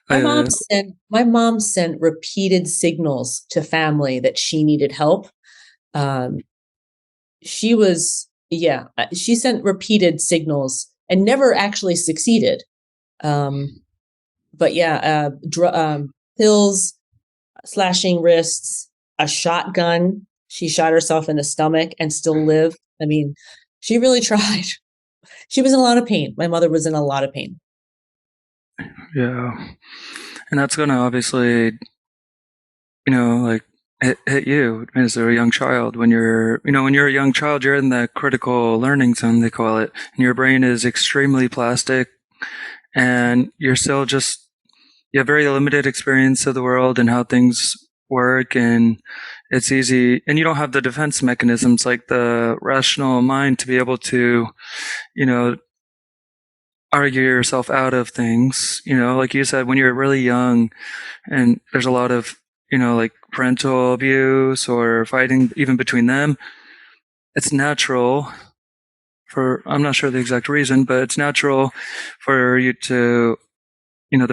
My mom sent repeated signals to family that she needed help. She sent repeated signals and never actually succeeded. But yeah, pills, slashing wrists, a shotgun. She shot herself in the stomach and still lived. I mean, she really tried. She was in a lot of pain. My mother was in a lot of pain. Yeah. And that's going to obviously, like hit you as a young child. When you're a young child, you're in the critical learning zone, they call it. And your brain is extremely plastic, and you're still you have very limited experience of the world and how things work, and it's easy, and you don't have the defense mechanisms like the rational mind to be able to, argue yourself out of things. Like you said, when you're really young and there's a lot of, like parental abuse or fighting even between them, it's natural I'm not sure the exact reason, but it's natural for you to,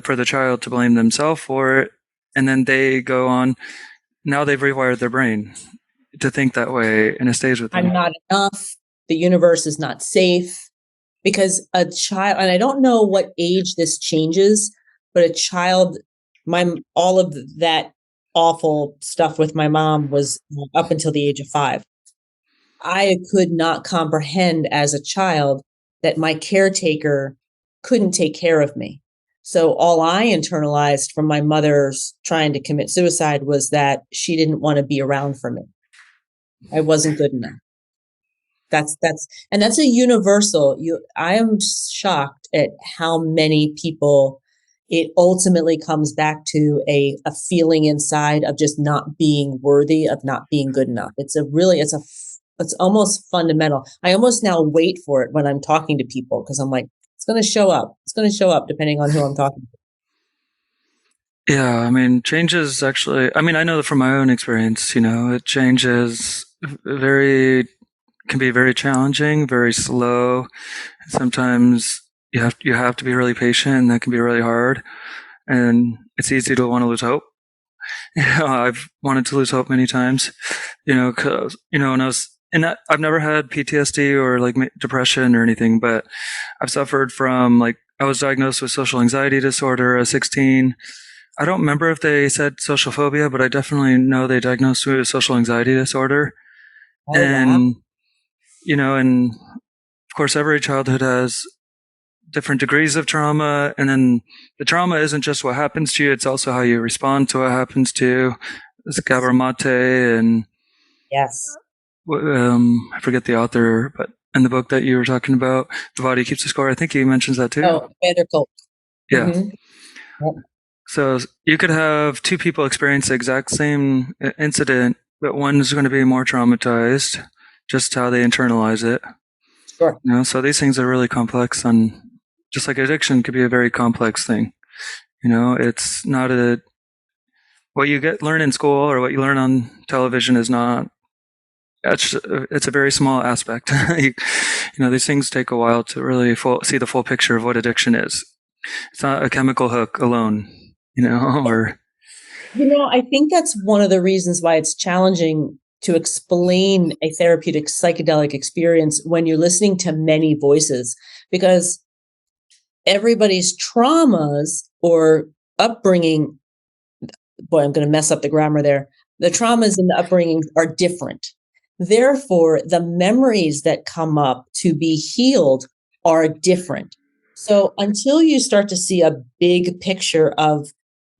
for the child to blame themselves for it. And then they go on, now they've rewired their brain to think that way, and it stays with them. I'm not enough. The universe is not safe. Because a child, and I don't know what age this changes, but a child, all of that awful stuff with my mom was up until the age of 5. I could not comprehend as a child that my caretaker couldn't take care of me. So all I internalized from my mother's trying to commit suicide was that she didn't want to be around for me. I wasn't good enough. That's a universal. I am shocked at how many people it ultimately comes back to a feeling inside of just not being worthy, of not being good enough. It's almost fundamental. I almost now wait for it when I'm talking to people because I'm like, it's going to show up. It's going to show up depending on who I'm talking to. Yeah, I mean, changes actually, I mean, I know from my own experience, it changes can be very challenging, very slow. Sometimes you have to be really patient, and that can be really hard. And it's easy to want to lose hope. I've wanted to lose hope many times. Because when I was I've never had PTSD or like depression or anything, but I've suffered from I was diagnosed with social anxiety disorder at 16. I don't remember if they said social phobia, but I definitely know they diagnosed me with social anxiety disorder. Oh, And and of course, every childhood has different degrees of trauma, and then the trauma isn't just what happens to you; it's also how you respond to what happens to you. It's Gabor Mate, and yes. I forget the author, but in the book that you were talking about, The Body Keeps the Score, I think he mentions that too. Oh, Vanderkolk. Yeah. Mm-hmm. Yep. So you could have two people experience the exact same incident, but one is going to be more traumatized, just how they internalize it. Sure. So these things are really complex, and just like addiction could be a very complex thing. It's not what you learn in school or what you learn on television is not. It's a very small aspect. These things take a while to really see the full picture of what addiction is. It's not a chemical hook alone, or. I think that's one of the reasons why it's challenging to explain a therapeutic psychedelic experience when you're listening to many voices, because everybody's traumas or upbringing, boy, I'm going to mess up the grammar there. The traumas and the upbringing are different. Therefore, the memories that come up to be healed are different. So until you start to see a big picture of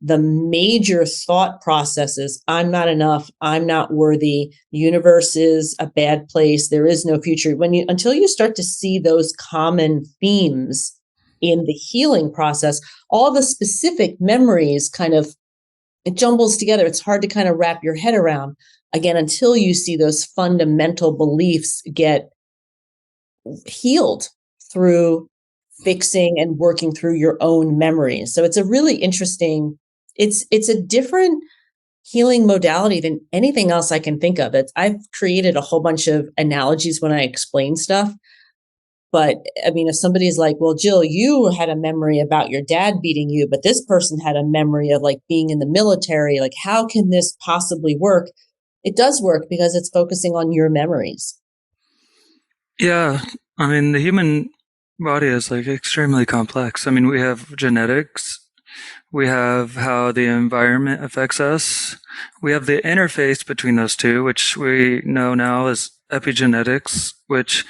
the major thought processes, I'm not enough, I'm not worthy, the universe is a bad place, there is no future. Until you start to see those common themes in the healing process, all the specific memories it jumbles together. It's hard to kind of wrap your head around, again, until you see those fundamental beliefs get healed through fixing and working through your own memories. So it's a really interesting, it's a different healing modality than anything else I can think of. I've created a whole bunch of analogies when I explain stuff. But I mean, if somebody's like, well, Jill, you had a memory about your dad beating you, but this person had a memory of being in the military, how can this possibly work? It does work because it's focusing on your memories. Yeah. I mean, the human body is extremely complex. I mean, we have genetics, we have how the environment affects us, we have the interface between those two, which we know now as epigenetics, which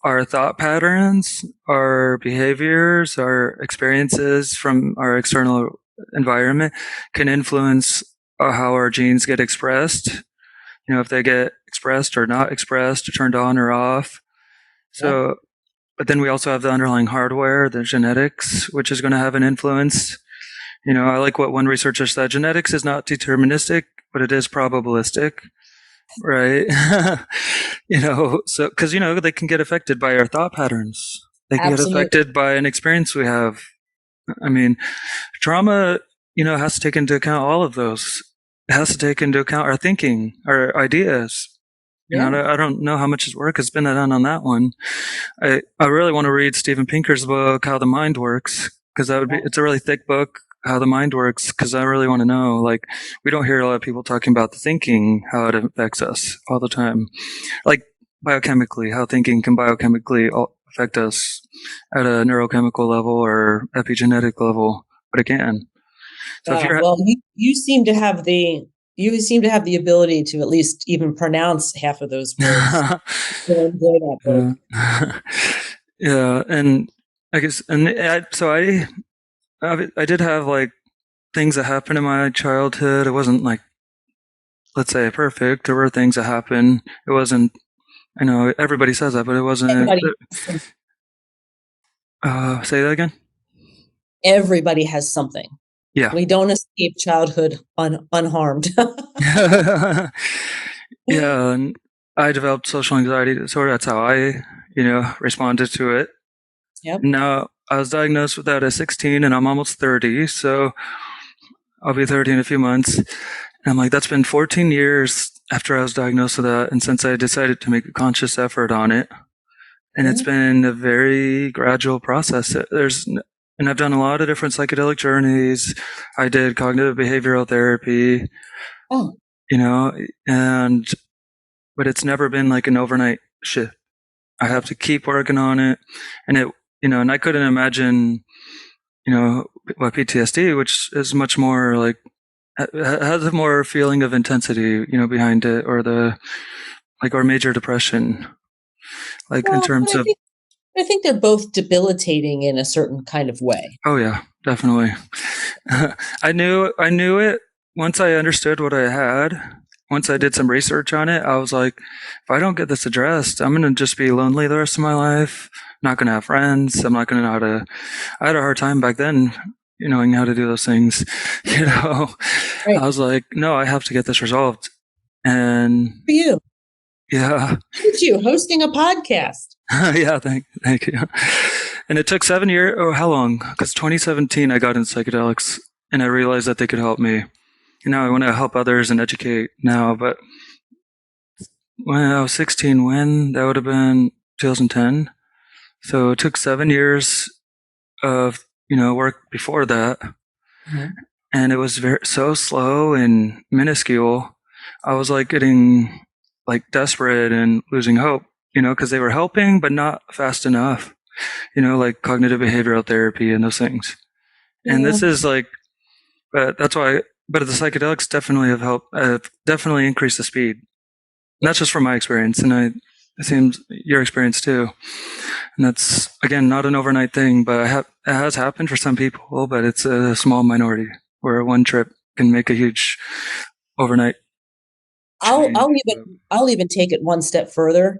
our thought patterns, our behaviors, our experiences from our external environment can influence how our genes get expressed. If they get expressed or not expressed, or turned on or off. So, yeah. But then we also have the underlying hardware, the genetics, which is going to have an influence. I like what one researcher said: genetics is not deterministic, but it is probabilistic. Right. So, because, they can get affected by our thought patterns. They can Absolutely. get affected by an experience we have. I mean, trauma, has to take into account all of those. It has to take into account our thinking, our ideas. Yeah. I don't know how much work has been done on that one. I really want to read Steven Pinker's book, How the Mind Works, because it's a really thick book, How the Mind Works, because I really want to know. We don't hear a lot of people talking about the thinking, how it affects us all the time. Biochemically, how thinking can biochemically affect us at a neurochemical level or epigenetic level, but it can. So you seem to have the ability to at least even pronounce half of those words. Enjoy that book. Yeah, and I guess, I did have things that happened in my childhood. It wasn't let's say perfect. There were things that happened. It wasn't I know everybody says that, but it wasn't. Everybody, Say that again. everybody has something. Yeah. We don't escape childhood unharmed. Yeah, and I developed social anxiety disorder. That's how I, responded to it. Yep. Now, I was diagnosed with that at 16, and I'm almost 30, so I'll be 30 in a few months. And I'm like, that's been 14 years after I was diagnosed with that, and since I decided to make a conscious effort on it, and it's been a very gradual process. And I've done a lot of different psychedelic journeys. I did cognitive behavioral therapy. Oh. But it's never been like an overnight shift. I have to keep working on it. And and I couldn't imagine, what PTSD, which is much more like, has a more feeling of intensity, behind it, or major depression. Like in terms of, I think they're both debilitating in a certain kind of way. Oh yeah, definitely. I knew it once I understood what I had. Once I did some research on it, I was like, if I don't get this addressed, I'm going to just be lonely the rest of my life. I'm not going to have friends. I'm not going to know how to. I had a hard time back then, knowing how to do those things. Right. I was like, no, I have to get this resolved. And for you, yeah, look at you hosting a podcast. Yeah, thank you. And it took 7 years. Oh, how long? Because 2017, I got into psychedelics, and I realized that they could help me. I want to help others and educate now. But when I was 16, that would have been 2010. So it took 7 years of work before that, and it was so slow and minuscule. I was like getting like desperate and losing hope. Because they were helping, but not fast enough, like cognitive behavioral therapy and those things. Yeah. And this is like, that's why, but the psychedelics definitely have helped, definitely increased the speed. And that's just from my experience. And it seems your experience too. And that's, again, not an overnight thing, but it has happened for some people, but it's a small minority where one trip can make a huge overnight. I'll even take it one step further.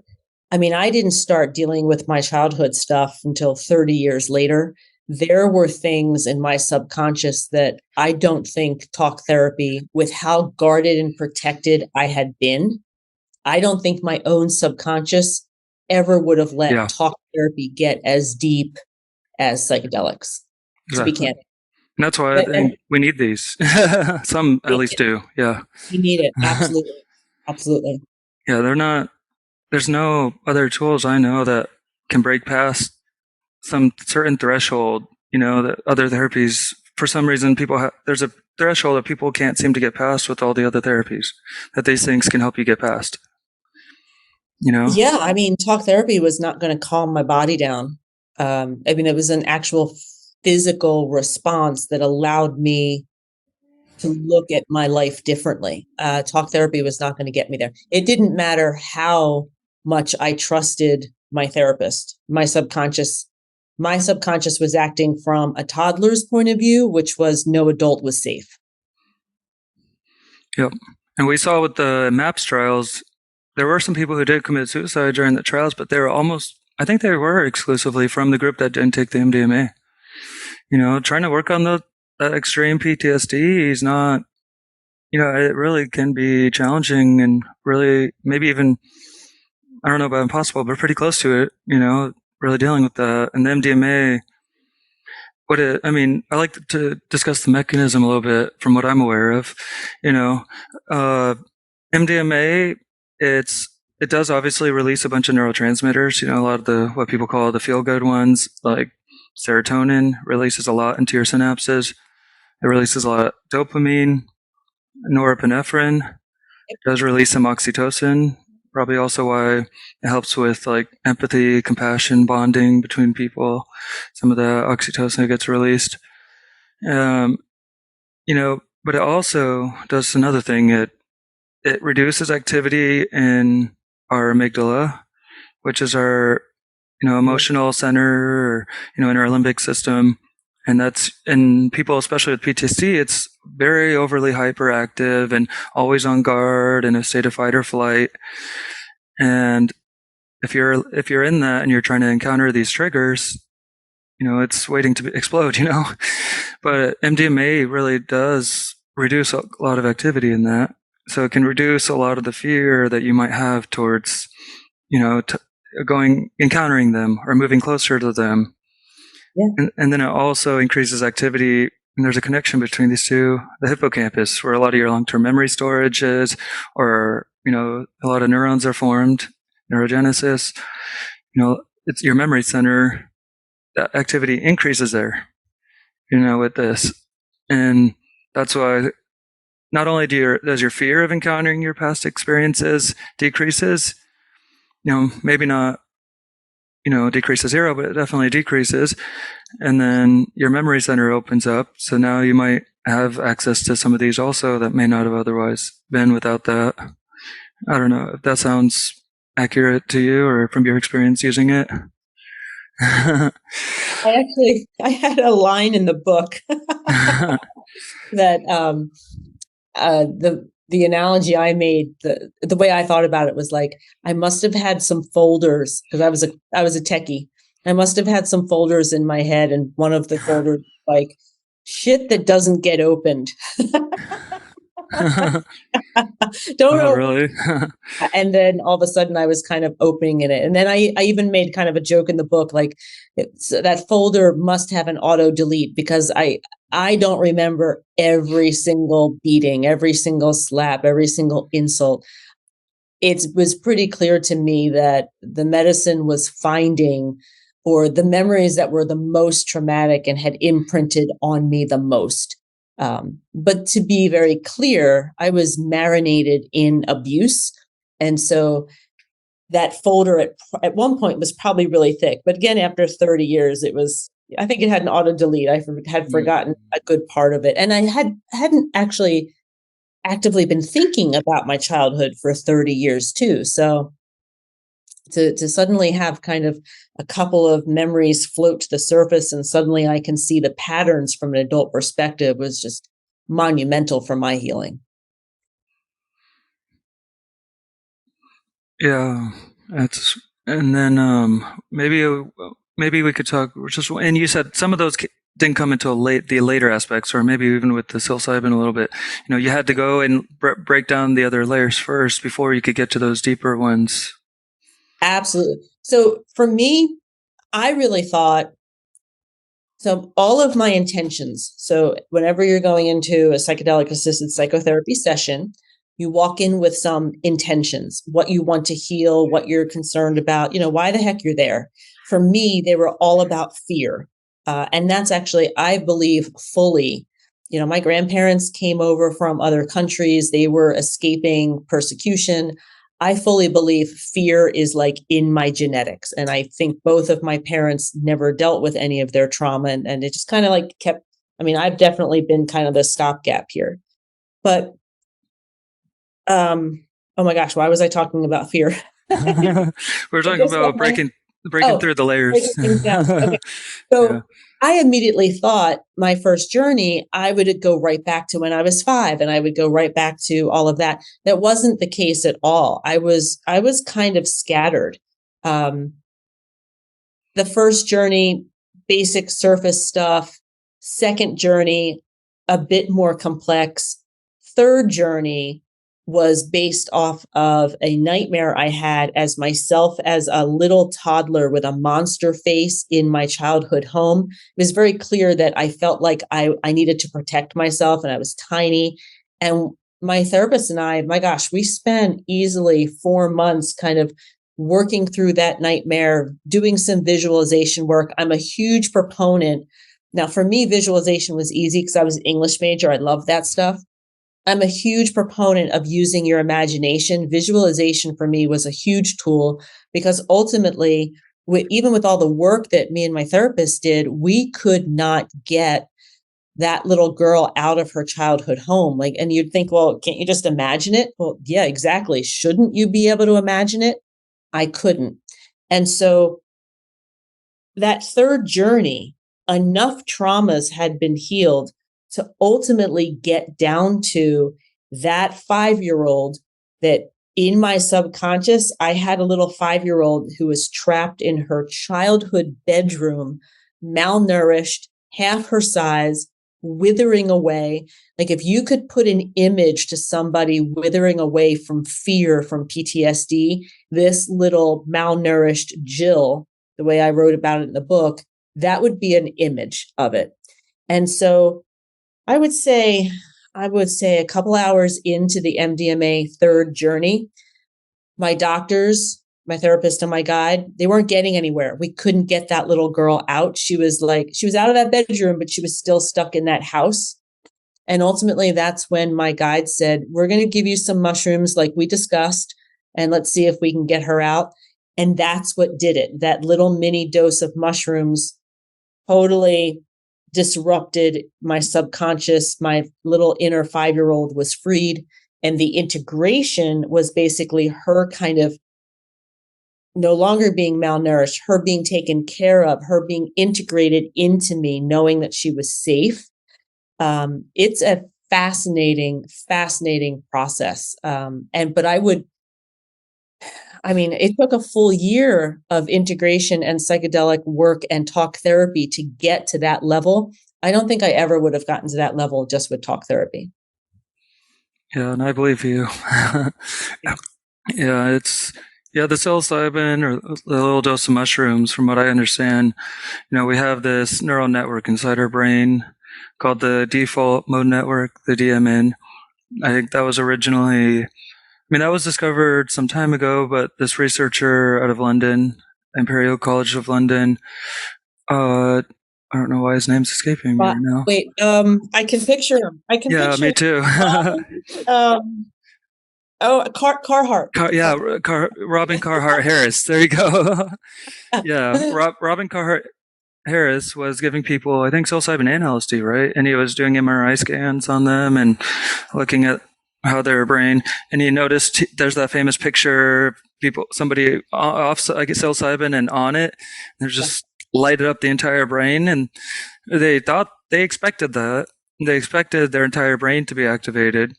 I mean, I didn't start dealing with my childhood stuff until 30 years later. There were things in my subconscious that I don't think talk therapy, with how guarded and protected I had been, I don't think my own subconscious ever would have let talk therapy get as deep as psychedelics, to be candid. And that's why I think we need these. Some at least do. Yeah. You need it. Absolutely. Absolutely. Yeah, there's no other tools I know that can break past some certain threshold, that other therapies, for some reason, there's a threshold that people can't seem to get past with all the other therapies, that these things can help you get past. Yeah, I mean, talk therapy was not going to calm my body down. It was an actual physical response that allowed me to look at my life differently. Talk therapy was not going to get me there. It didn't matter how much I trusted my therapist. My subconscious was acting from a toddler's point of view, which was no adult was safe. Yep. And we saw with the MAPS trials, there were some people who did commit suicide during the trials, but they were I think they were exclusively from the group that didn't take the MDMA. Trying to work on that extreme PTSD is not, it really can be challenging and really maybe even, I don't know about impossible, but pretty close to it, really dealing with that. And the MDMA, I like to discuss the mechanism a little bit from what I'm aware of. MDMA, it does obviously release a bunch of neurotransmitters, a lot of what people call the feel-good ones, like serotonin releases a lot into your synapses. It releases a lot of dopamine, norepinephrine. It does release some oxytocin, probably also why it helps with like empathy, compassion, bonding between people. Some of the oxytocin gets released. But it also does another thing. It reduces activity in our amygdala, which is our, emotional center, or, in our limbic system. And that's in people, especially with PTSD, it's very overly hyperactive and always on guard in a state of fight or flight. And if you're in that and you're trying to encounter these triggers, it's waiting to explode, But MDMA really does reduce a lot of activity in that. So it can reduce a lot of the fear that you might have towards, encountering them or moving closer to them. Yeah. And then it also increases activity. And there's a connection between these two, the hippocampus, where a lot of your long-term memory storage is, or, a lot of neurons are formed, neurogenesis. It's your memory center. That activity increases there, with this. And that's why not only does your fear of encountering your past experiences decreases, maybe not, decrease to zero, but it definitely decreases. And then your memory center opens up. So now you might have access to some of these also that may not have otherwise been without that. I don't know if that sounds accurate to you or from your experience using it. I had a line in the book that the analogy I made, the way I thought about it was like, I must have had some folders because I was a techie. I must have had some folders in my head, and one of the folders like shit that doesn't get opened. Don't know. Really? And then all of a sudden I was kind of opening in it. And then I even made kind of a joke in the book, like that folder must have an auto delete because I don't remember every single beating, every single slap, every single insult. It was pretty clear to me that the medicine was finding, or the memories that were the most traumatic and had imprinted on me the most. But to be very clear, I was marinated in abuse. And so that folder at one point was probably really thick. But again, after 30 years, I think it had an auto delete. I had forgotten a good part of it. And I hadn't actually actively been thinking about my childhood for 30 years too. So to suddenly have kind of a couple of memories float to the surface and suddenly I can see the patterns from an adult perspective was just monumental for my healing. Yeah, and then maybe we could talk just, and you said some of those didn't come until the later aspects, or maybe even with the psilocybin a little bit. You had to go and break down the other layers first before you could get to those deeper ones. Absolutely. So for me, I really thought, so all of my intentions. So whenever you're going into a psychedelic assisted psychotherapy session, you walk in with some intentions, what you want to heal, what you're concerned about, why the heck you're there. For me, they were all about fear. And that's actually, I believe fully, my grandparents came over from other countries. They were escaping persecution. I fully believe fear is like in my genetics. And I think both of my parents never dealt with any of their trauma. And it just kind of like I've definitely been kind of the stopgap here. But, oh my gosh, why was I talking about fear? We're talking about breaking through the layers. Okay. So yeah. I immediately thought my first journey, I would go right back to when I was 5 and I would go right back to all of that. That wasn't the case at all. I was kind of scattered. The first journey, basic surface stuff. Second journey, a bit more complex. Third journey was based off of a nightmare I had as myself as a little toddler with a monster face in my childhood home. It was very clear that I felt like I needed to protect myself and I was tiny. And my therapist and I, my gosh, we spent easily 4 months kind of working through that nightmare, doing some visualization work. I'm a huge proponent. Now, for me, visualization was easy because I was an English major. I love that stuff. I'm a huge proponent of using your imagination. Visualization for me was a huge tool because ultimately, even with all the work that me and my therapist did, we could not get that little girl out of her childhood home. And you'd think, well, can't you just imagine it? Well, yeah, exactly. Shouldn't you be able to imagine it? I couldn't. And so that third journey, enough traumas had been healed to ultimately get down to that 5-year-old that in my subconscious, I had a little 5-year-old who was trapped in her childhood bedroom, malnourished, half her size, withering away. Like if you could put an image to somebody withering away from fear, from PTSD, this little malnourished Jill, the way I wrote about it in the book, that would be an image of it. And so I would say a couple hours into the MDMA third journey, my doctors, my therapist, and my guide, they weren't getting anywhere. We couldn't get that little girl out. She was out of that bedroom, but she was still stuck in that house. And ultimately, that's when my guide said, we're going to give you some mushrooms like we discussed, and let's see if we can get her out. And that's what did it. That little mini dose of mushrooms totally disrupted my subconscious. My little inner 5-year-old was freed. And the integration was basically her kind of no longer being malnourished, her being taken care of, her being integrated into me, knowing that she was safe. It's a fascinating process. It took a full year of integration and psychedelic work and talk therapy to get to that level. I don't think I ever would have gotten to that level just with talk therapy. Yeah, and I believe you. Yeah, the psilocybin or the little dose of mushrooms, from what I understand, we have this neural network inside our brain called the default mode network, the DMN. I think that was that was discovered some time ago, but this researcher out of London, Imperial College of London, I don't know why his name's escaping me right now. Wait, I can picture him. Me too. Carhart. Robin Carhart Harris. There you go. Yeah, Robin Carhart Harris was giving people, I think, psilocybin and LSD, right? And he was doing MRI scans on them and looking at how their brain, and he noticed there's that famous picture, somebody off psilocybin and on it, they're just lighted up the entire brain, and they expected that. They expected their entire brain to be activated,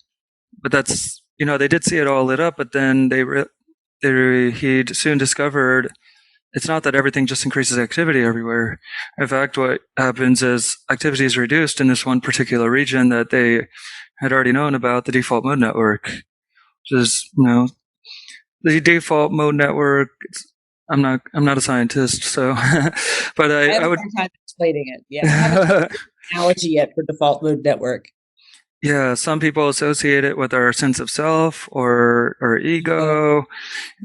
but that's, they did see it all lit up, but then he soon discovered it's not that everything just increases activity everywhere. In fact, what happens is activity is reduced in this one particular region that they had already known about, the default mode network, which is, the default mode network. I'm not a scientist, so, but I would. Time explaining it. Yeah, I haven't had an analogy yet for default mode network. Yeah, some people associate it with our sense of self or ego.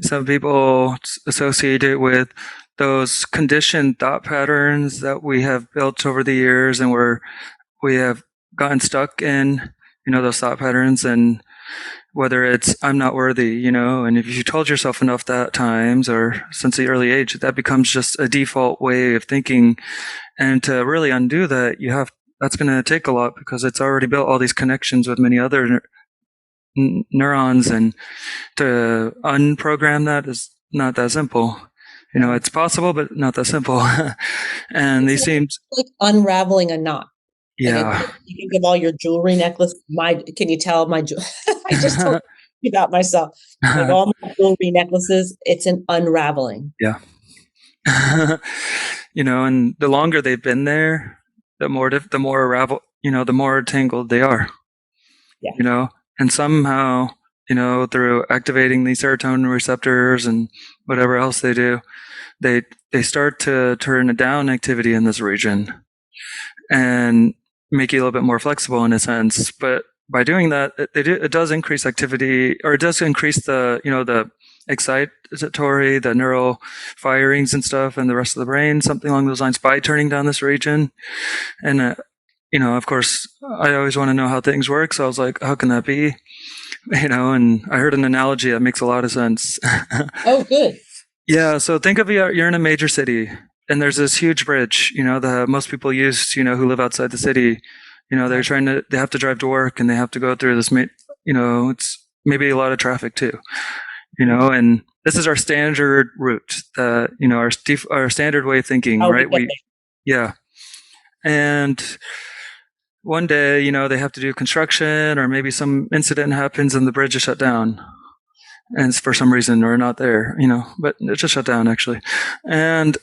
Some people associate it with those conditioned thought patterns that we have built over the years, and we have gotten stuck in, those thought patterns, and whether it's I'm not worthy, and if you told yourself enough that times or since the early age, that becomes just a default way of thinking. And to really undo that, that's going to take a lot, because it's already built all these connections with many other neurons, and to unprogram that is not that simple. It's possible, but not that simple. And these seems like unraveling a knot. Yeah. Like you think of all your jewelry necklace. Can you tell my? I just told you about myself. Like all my jewelry necklaces, it's an unraveling. Yeah. And the longer they've been there, the more the more tangled they are. Yeah. And somehow, through activating these serotonin receptors and whatever else they do, they start to turn down activity in this region and make you a little bit more flexible in a sense. But by doing that, it does increase activity, or it does increase the excitatory, the neural firings and stuff, and the rest of the brain, something along those lines, by turning down this region. And of course, I always want to know how things work, so I was like, how can that be? And I heard an analogy that makes a lot of sense. Oh, good. Yeah, so think of you're in a major city, and there's this huge bridge, that most people use, who live outside the city. They have to drive to work, and they have to go through this, it's maybe a lot of traffic too, and this is our standard route, our standard way of thinking, right? Yeah. And one day, they have to do construction, or maybe some incident happens and the bridge is shut down. and for some reason are not there, but it just shut down actually. And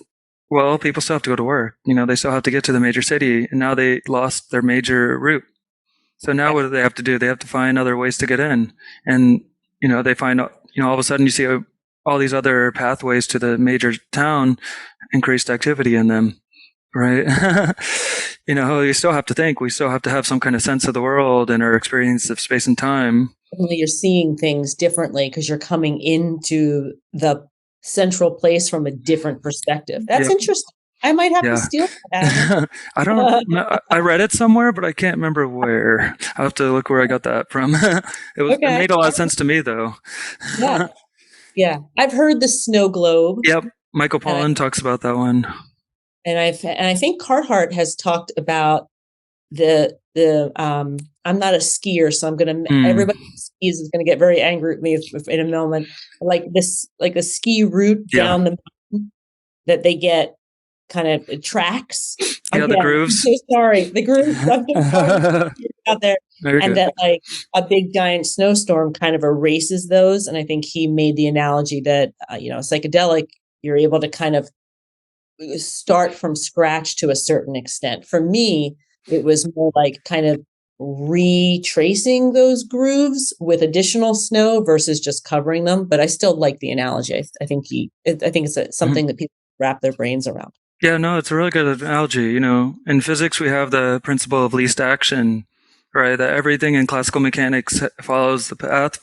well, people still have to go to work, they still have to get to the major city, and now they lost their major route. So now what do they have to do? They have to find other ways to get in. And, they find, all of a sudden you see all these other pathways to the major town, increased activity in them, right? You still have to think. We still have to have some kind of sense of the world and our experience of space and time. You're seeing things differently because you're coming into the central place from a different perspective. That's interesting. I might have to steal that. I don't know. I read it somewhere, but I can't remember where. I'll have to look where I got that from. It made a lot of sense to me, though. Yeah. I've heard the snow globe. Yep. Michael Pollan talks about that one. And I think Carhart has talked about the I'm not a skier, so I'm going to, everybody who skis is going to get very angry at me in a moment. Like a ski route down the mountain that they get kind of tracks. Yeah, the grooves. I'm so sorry. The grooves out there. And that like a big giant snowstorm kind of erases those. And I think he made the analogy that, psychedelic, you're able to kind of start from scratch to a certain extent. For me, it was more like kind of retracing those grooves with additional snow versus just covering them. But I still like the analogy. I think it's something that people wrap their brains around. Yeah, no, it's a really good analogy. In physics, we have the principle of least action, right? That everything in classical mechanics follows the path.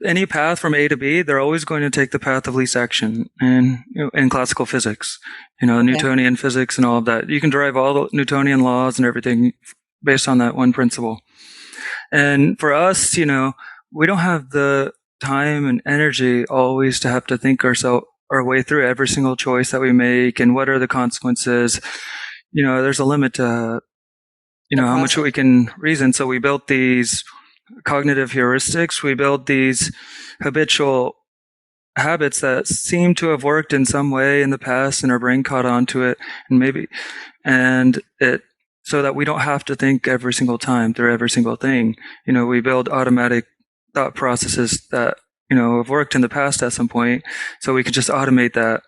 Any path from A to B, they're always going to take the path of least action in classical physics, Newtonian physics and all of that. You can derive all the Newtonian laws and everything based on that one principle. And for us, we don't have the time and energy always to have to think our way through every single choice that we make and what are the consequences. There's a limit to, how much we can reason. So we built these cognitive heuristics. We build these habitual habits that seem to have worked in some way in the past, and our brain caught on to it, so that we don't have to think every single time through every single thing. We build automatic thought processes that have worked in the past at some point, so we can just automate that.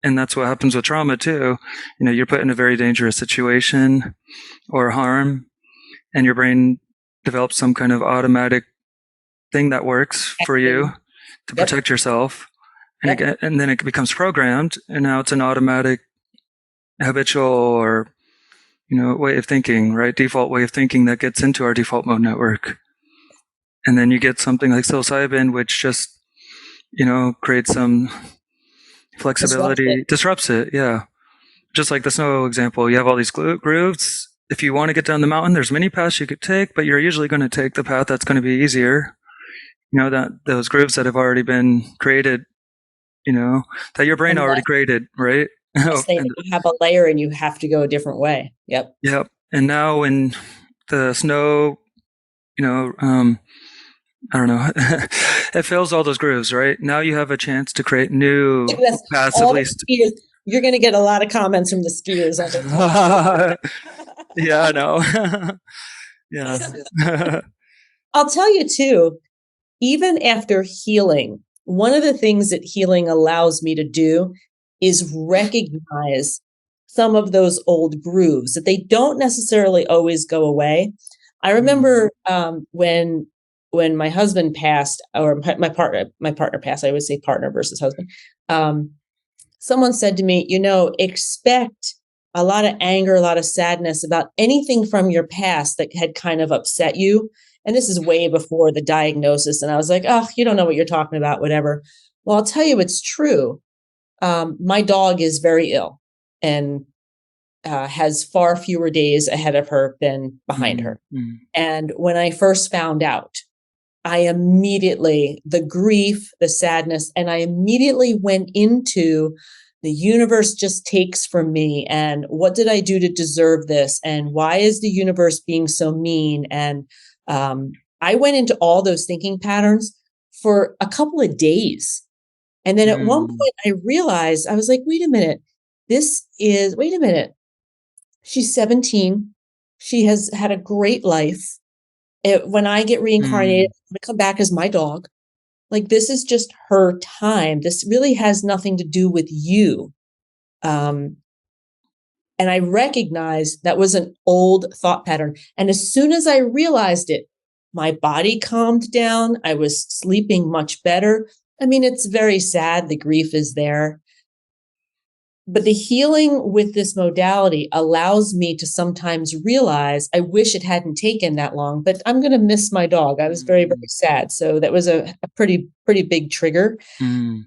And that's what happens with trauma too. You're put in a very dangerous situation or harm, and your brain develops some kind of automatic thing that works for you to protect yourself. And then it becomes programmed, and now it's an automatic, habitual, or way of thinking, right? Default way of thinking that gets into our default mode network. And then you get something like psilocybin, which just, creates some flexibility, disrupts it. Yeah. Just like the snow example, you have all these grooves. If you want to get down the mountain, there's many paths you could take, but you're usually going to take the path that's going to be easier. That those grooves that have already been created, that your brain already created, right? You have a layer and you have to go a different way. Yep. And now when the snow, I don't know, it fills all those grooves, right? Now you have a chance to create new paths at least. You're going to get a lot of comments from the skiers. Yeah, I know. Yeah. I'll tell you too, even after healing, one of the things that healing allows me to do is recognize some of those old grooves that they don't necessarily always go away. I remember when my husband passed, or my partner passed, I always say partner versus husband. Someone said to me, expect a lot of anger, a lot of sadness about anything from your past that had kind of upset you. And this is way before the diagnosis. And I was like, oh, you don't know what you're talking about, whatever. Well, I'll tell you, it's true. My dog is very ill and has far fewer days ahead of her than behind her. And when I first found out, I immediately, the grief, the sadness, and I immediately went into the universe just takes from me. And what did I do to deserve this? And why is the universe being so mean? And I went into all those thinking patterns for a couple of days. And then at one point I realized, I was like, wait a minute. She's 17. She has had a great life. When I get reincarnated, I'm going to come back as my dog. like, this is just her time. This really has nothing to do with you. Um, and I recognized that was an old thought pattern. And as soon as I realized it, my body calmed down. I was sleeping much better. I mean, it's very sad. The grief is there. But the healing with this modality allows me to sometimes realize, I wish it hadn't taken that long, but I'm going to miss my dog. I was very, very sad. So that was a pretty big trigger. Mm.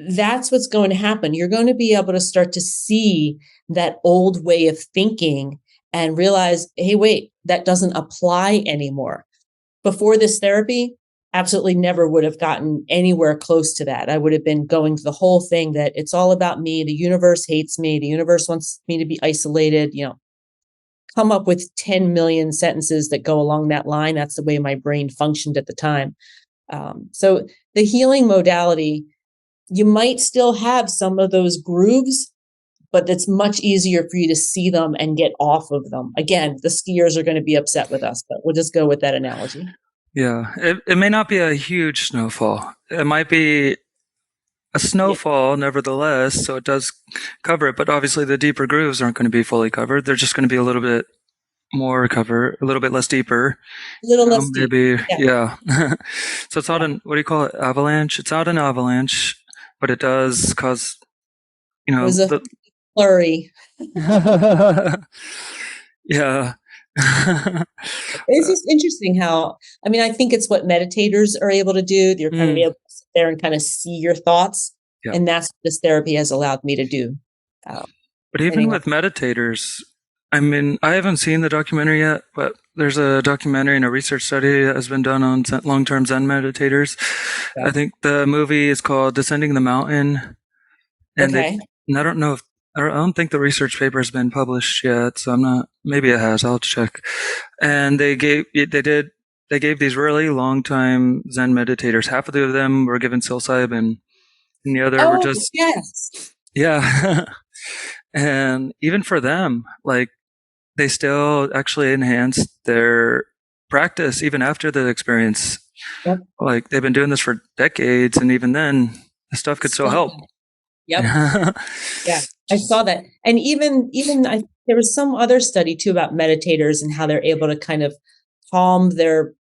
That's what's going to happen. You're going to be able to start to see that old way of thinking and realize, hey, wait, that doesn't apply anymore. Before this therapy, absolutely never would have gotten anywhere close to that. I would have been going to the whole thing that it's all about me. The universe hates me. The universe wants me to be isolated, come up with 10 million sentences that go along that line. That's the way my brain functioned at the time. So the healing modality, you might still have some of those grooves, but it's much easier for you to see them and get off of them. Again, the skiers are going to be upset with us, but we'll just go with that analogy. Yeah, it may not be a huge snowfall. It might be a snowfall, nevertheless, so it does cover it. But obviously, the deeper grooves aren't going to be fully covered. They're just going to be a little bit more cover, a little bit less deeper. A little less deep. Maybe, yeah. So it's not an, what do you call it? Avalanche? It's not an avalanche, but it does cause, It was a flurry. Yeah. It's just interesting how, I think it's what meditators are able to do. You're kind of able to sit there and kind of see your thoughts. Yeah. And that's what this therapy has allowed me to do. But even with meditators, I haven't seen the documentary yet, but there's a documentary and a research study that has been done on long-term Zen meditators. Yeah. I think the movie is called Descending the Mountain. And I don't think the research paper has been published yet, so maybe it has, I'll have to check. And they gave these really long time Zen meditators. Half of them were given psilocybin and the other were just, yes. Yeah. And even for them, like, they still actually enhanced their practice even after the experience. Yep. Like, they've been doing this for decades, and even then the stuff could still help. Yep. Yeah, I saw that. And even there was some other study too about meditators and how they're able to kind of calm their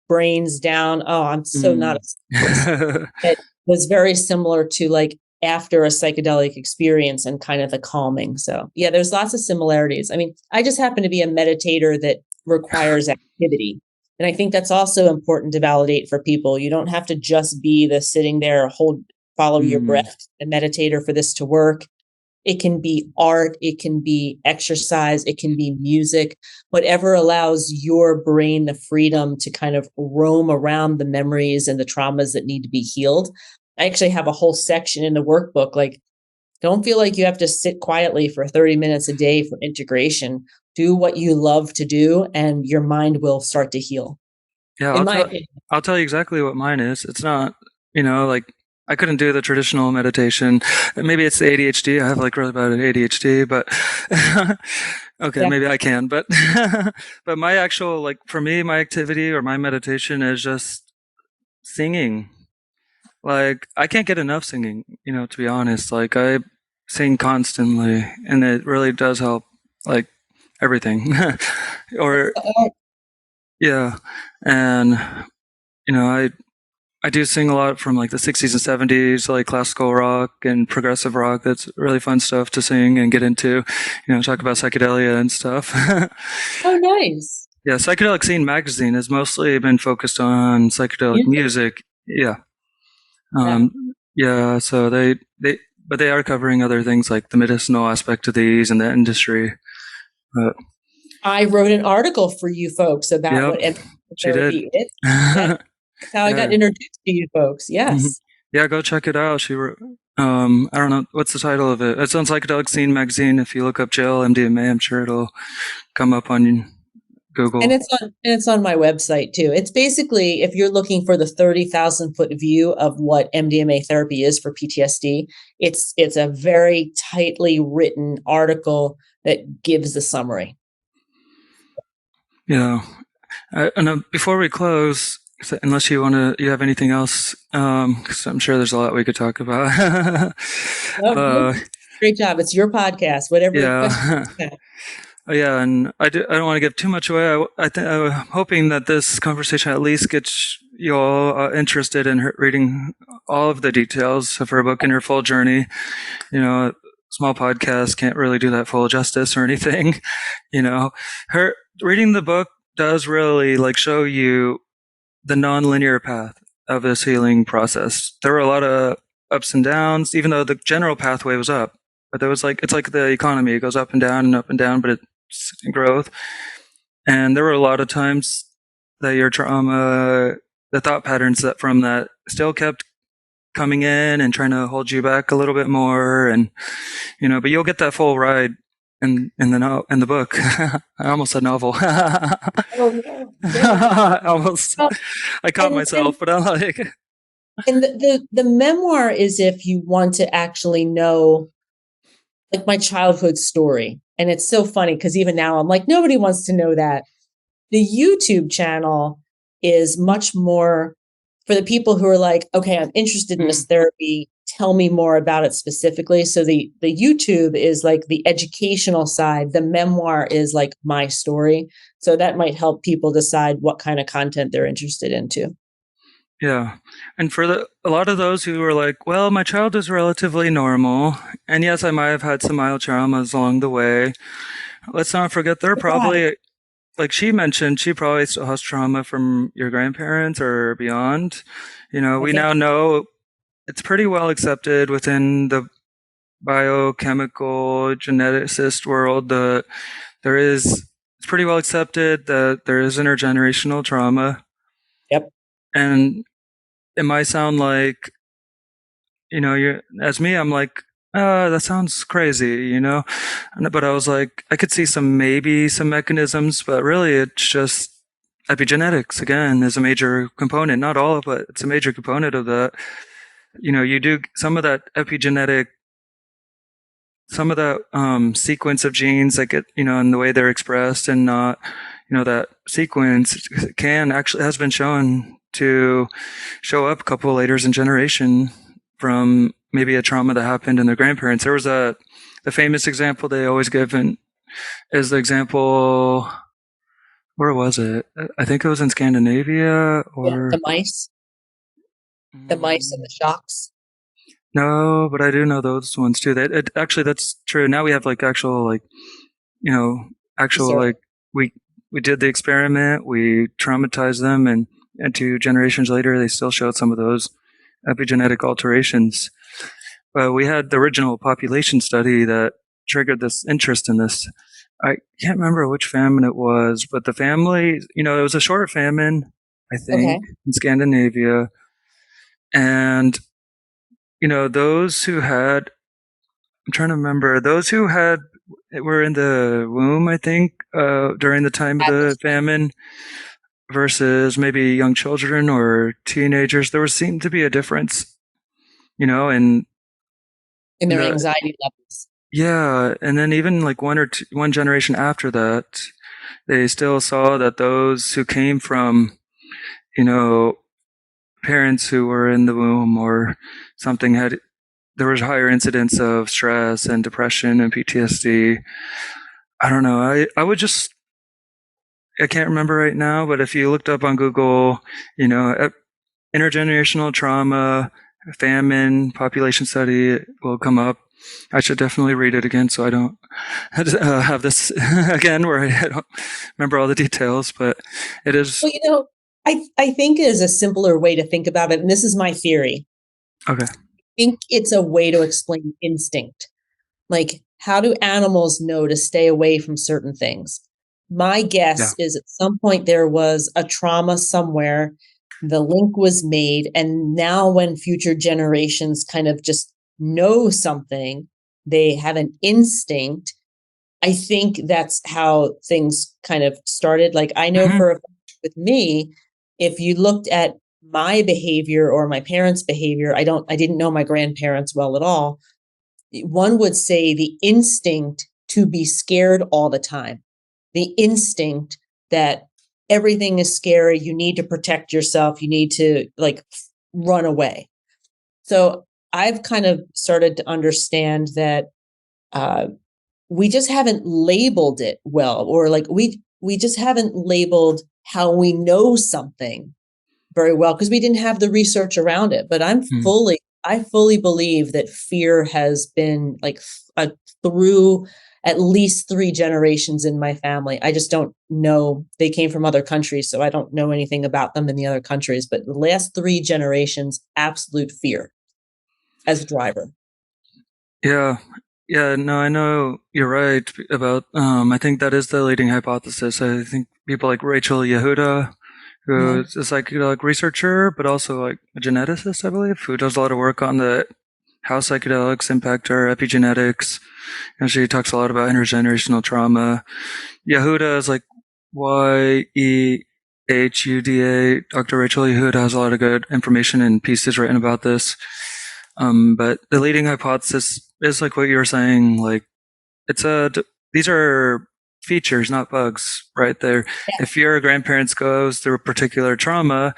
brains down. Oh, I'm so not. It was very similar to like after a psychedelic experience and kind of the calming. So yeah, there's lots of similarities. I just happen to be a meditator that requires activity. And I think that's also important to validate for people. You don't have to just be the sitting there, follow your breath, a meditator for this to work. It can be art, it can be exercise, it can be music, whatever allows your brain the freedom to kind of roam around the memories and the traumas that need to be healed. I actually have a whole section in the workbook, like, don't feel like you have to sit quietly for 30 minutes a day for integration. Do what you love to do and your mind will start to heal. Yeah, I'll tell you exactly what mine is. It's not, like, I couldn't do the traditional meditation. Maybe it's the ADHD. I have like really bad ADHD, but okay, yeah. Maybe I can. But but my actual, like, for me, my activity or my meditation is just singing. Like, I can't get enough singing, to be honest. Like, I sing constantly, and it really does help, like, everything. Or yeah, and I do sing a lot from like the 60s and 70s, like classical rock and progressive rock. That's really fun stuff to sing and get into, talk about psychedelia and stuff. Oh, nice. Yeah, Psychedelic Scene Magazine has mostly been focused on psychedelic music. Yeah. Yeah, so but they are covering other things like the medicinal aspect of these and the industry. I wrote an article for you folks about what therapy is. That's how I got introduced to you folks. Yes. Yeah, go check it out. She wrote, I don't know, what's the title of it? It's on Psychedelic Scene Magazine. If you look up Jill, MDMA, I'm sure it'll come up on Google. And it's on my website too. It's basically, if you're looking for the 30,000 foot view of what MDMA therapy is for PTSD, it's a very tightly written article that gives the summary. Yeah. And before we close, So unless you have anything else, because I'm sure there's a lot we could talk about. No, uh, great job. It's your podcast. Whatever question yeah. you have. Yeah, and I don't want to give too much away. I'm hoping that this conversation at least gets you all interested in reading all of the details of her book and her full journey. You know, small podcast can't really do that full justice or anything. You know, her reading the book does really like show you the non-linear path of this healing process. There were a lot of ups and downs, even though the general pathway was up. But there was like it's like the economy; it goes up and down, but it's growth. And there were a lot of times that your trauma, the thought patterns that from that still kept coming in and trying to hold you back a little bit more, and but you'll get that full ride in the book. I almost said novel. Oh, no. Almost, Well, I caught and, myself, but I'm like, and the memoir is if you want to actually know like my childhood story. And it's so funny because even now I'm like, nobody wants to know that. The YouTube channel is much more for the people who are like, okay, I'm interested in this therapy. Tell me more about it specifically. So the YouTube is like the educational side. The memoir is like my story. So that might help people decide what kind of content they're interested in too. yeah. And for a lot of those who were like, well, my child is relatively normal, and yes, I might have had some mild traumas along the way. Let's not forget they're Right. probably like she mentioned, she probably still has trauma from your grandparents or beyond. I We think, now know it's pretty well accepted within the biochemical geneticist world. It's pretty well accepted that there is intergenerational trauma, yep. and it might sound like you as me, I'm like, that sounds crazy, but I was like, I could see maybe some mechanisms, but really it's just epigenetics again is a major component, not all of it, it's a major component of that. You do some of that epigenetic, some of that sequence of genes that get, and the way they're expressed and not, that sequence can actually has been shown to show up a couple of later in generation from maybe a trauma that happened in their grandparents. There was the famous example they always give is the example, where was it? I think it was in Scandinavia Yeah. or The mice and the shocks. no, but I do know those ones too. Actually that's true. Now we have like actual like you know actual Research. like we we did the experiment, we traumatized them, and 2 generations later they still showed some of those epigenetic alterations. We had the original population study that triggered this interest in this. I can't remember which famine it was, but the family, it was a short famine, I think, Okay. in Scandinavia. And, those who had, I'm trying to remember, those who had, were in the womb, I think, during the time of the famine versus maybe young children or teenagers, there seemed to be a difference, in In their the, anxiety levels. yeah. And then even like one generation after that, they still saw that those who came from, you know, parents who were in the womb or something there was higher incidence of stress and depression and PTSD. I don't know. I can't remember right now, but if you looked up on Google, intergenerational trauma, famine, population study, it will come up. I should definitely read it again so I don't have this again where I don't remember all the details, but it is Well, I think is a simpler way to think about it, and this is my theory. okay. I think it's a way to explain instinct. Like, how do animals know to stay away from certain things? My Yeah. guess is at some point there was a trauma somewhere, the link was made, and now when future generations kind of just know something, they have an instinct. I think that's how things kind of started. Like, I know Hmm. for a fact with me, if you looked at my behavior or my parents' behavior, I didn't know my grandparents well at all. One would say the instinct to be scared all the time, the instinct that everything is scary. You need to protect yourself. You need to like run away. So I've kind of started to understand that we just haven't labeled it well, or like we just haven't labeled how we know something very well because we didn't have the research around it. But I fully believe that fear has been like through at least 3 generations in my family. I just don't know. They came from other countries, so I don't know anything about them in the other countries. But the last 3 generations, absolute fear as a driver. Yeah. Yeah, no, I know you're right about, I think that is the leading hypothesis. I think people like Rachel Yehuda, who is a psychedelic researcher, but also like a geneticist, I believe, who does a lot of work on how psychedelics impact our epigenetics. And she talks a lot about intergenerational trauma. Yehuda is like Yehuda. Dr. Rachel Yehuda has a lot of good information and pieces written about this. But the leading hypothesis is like what you were saying, like these are features, not bugs, right there. Yeah. If your grandparents goes through a particular trauma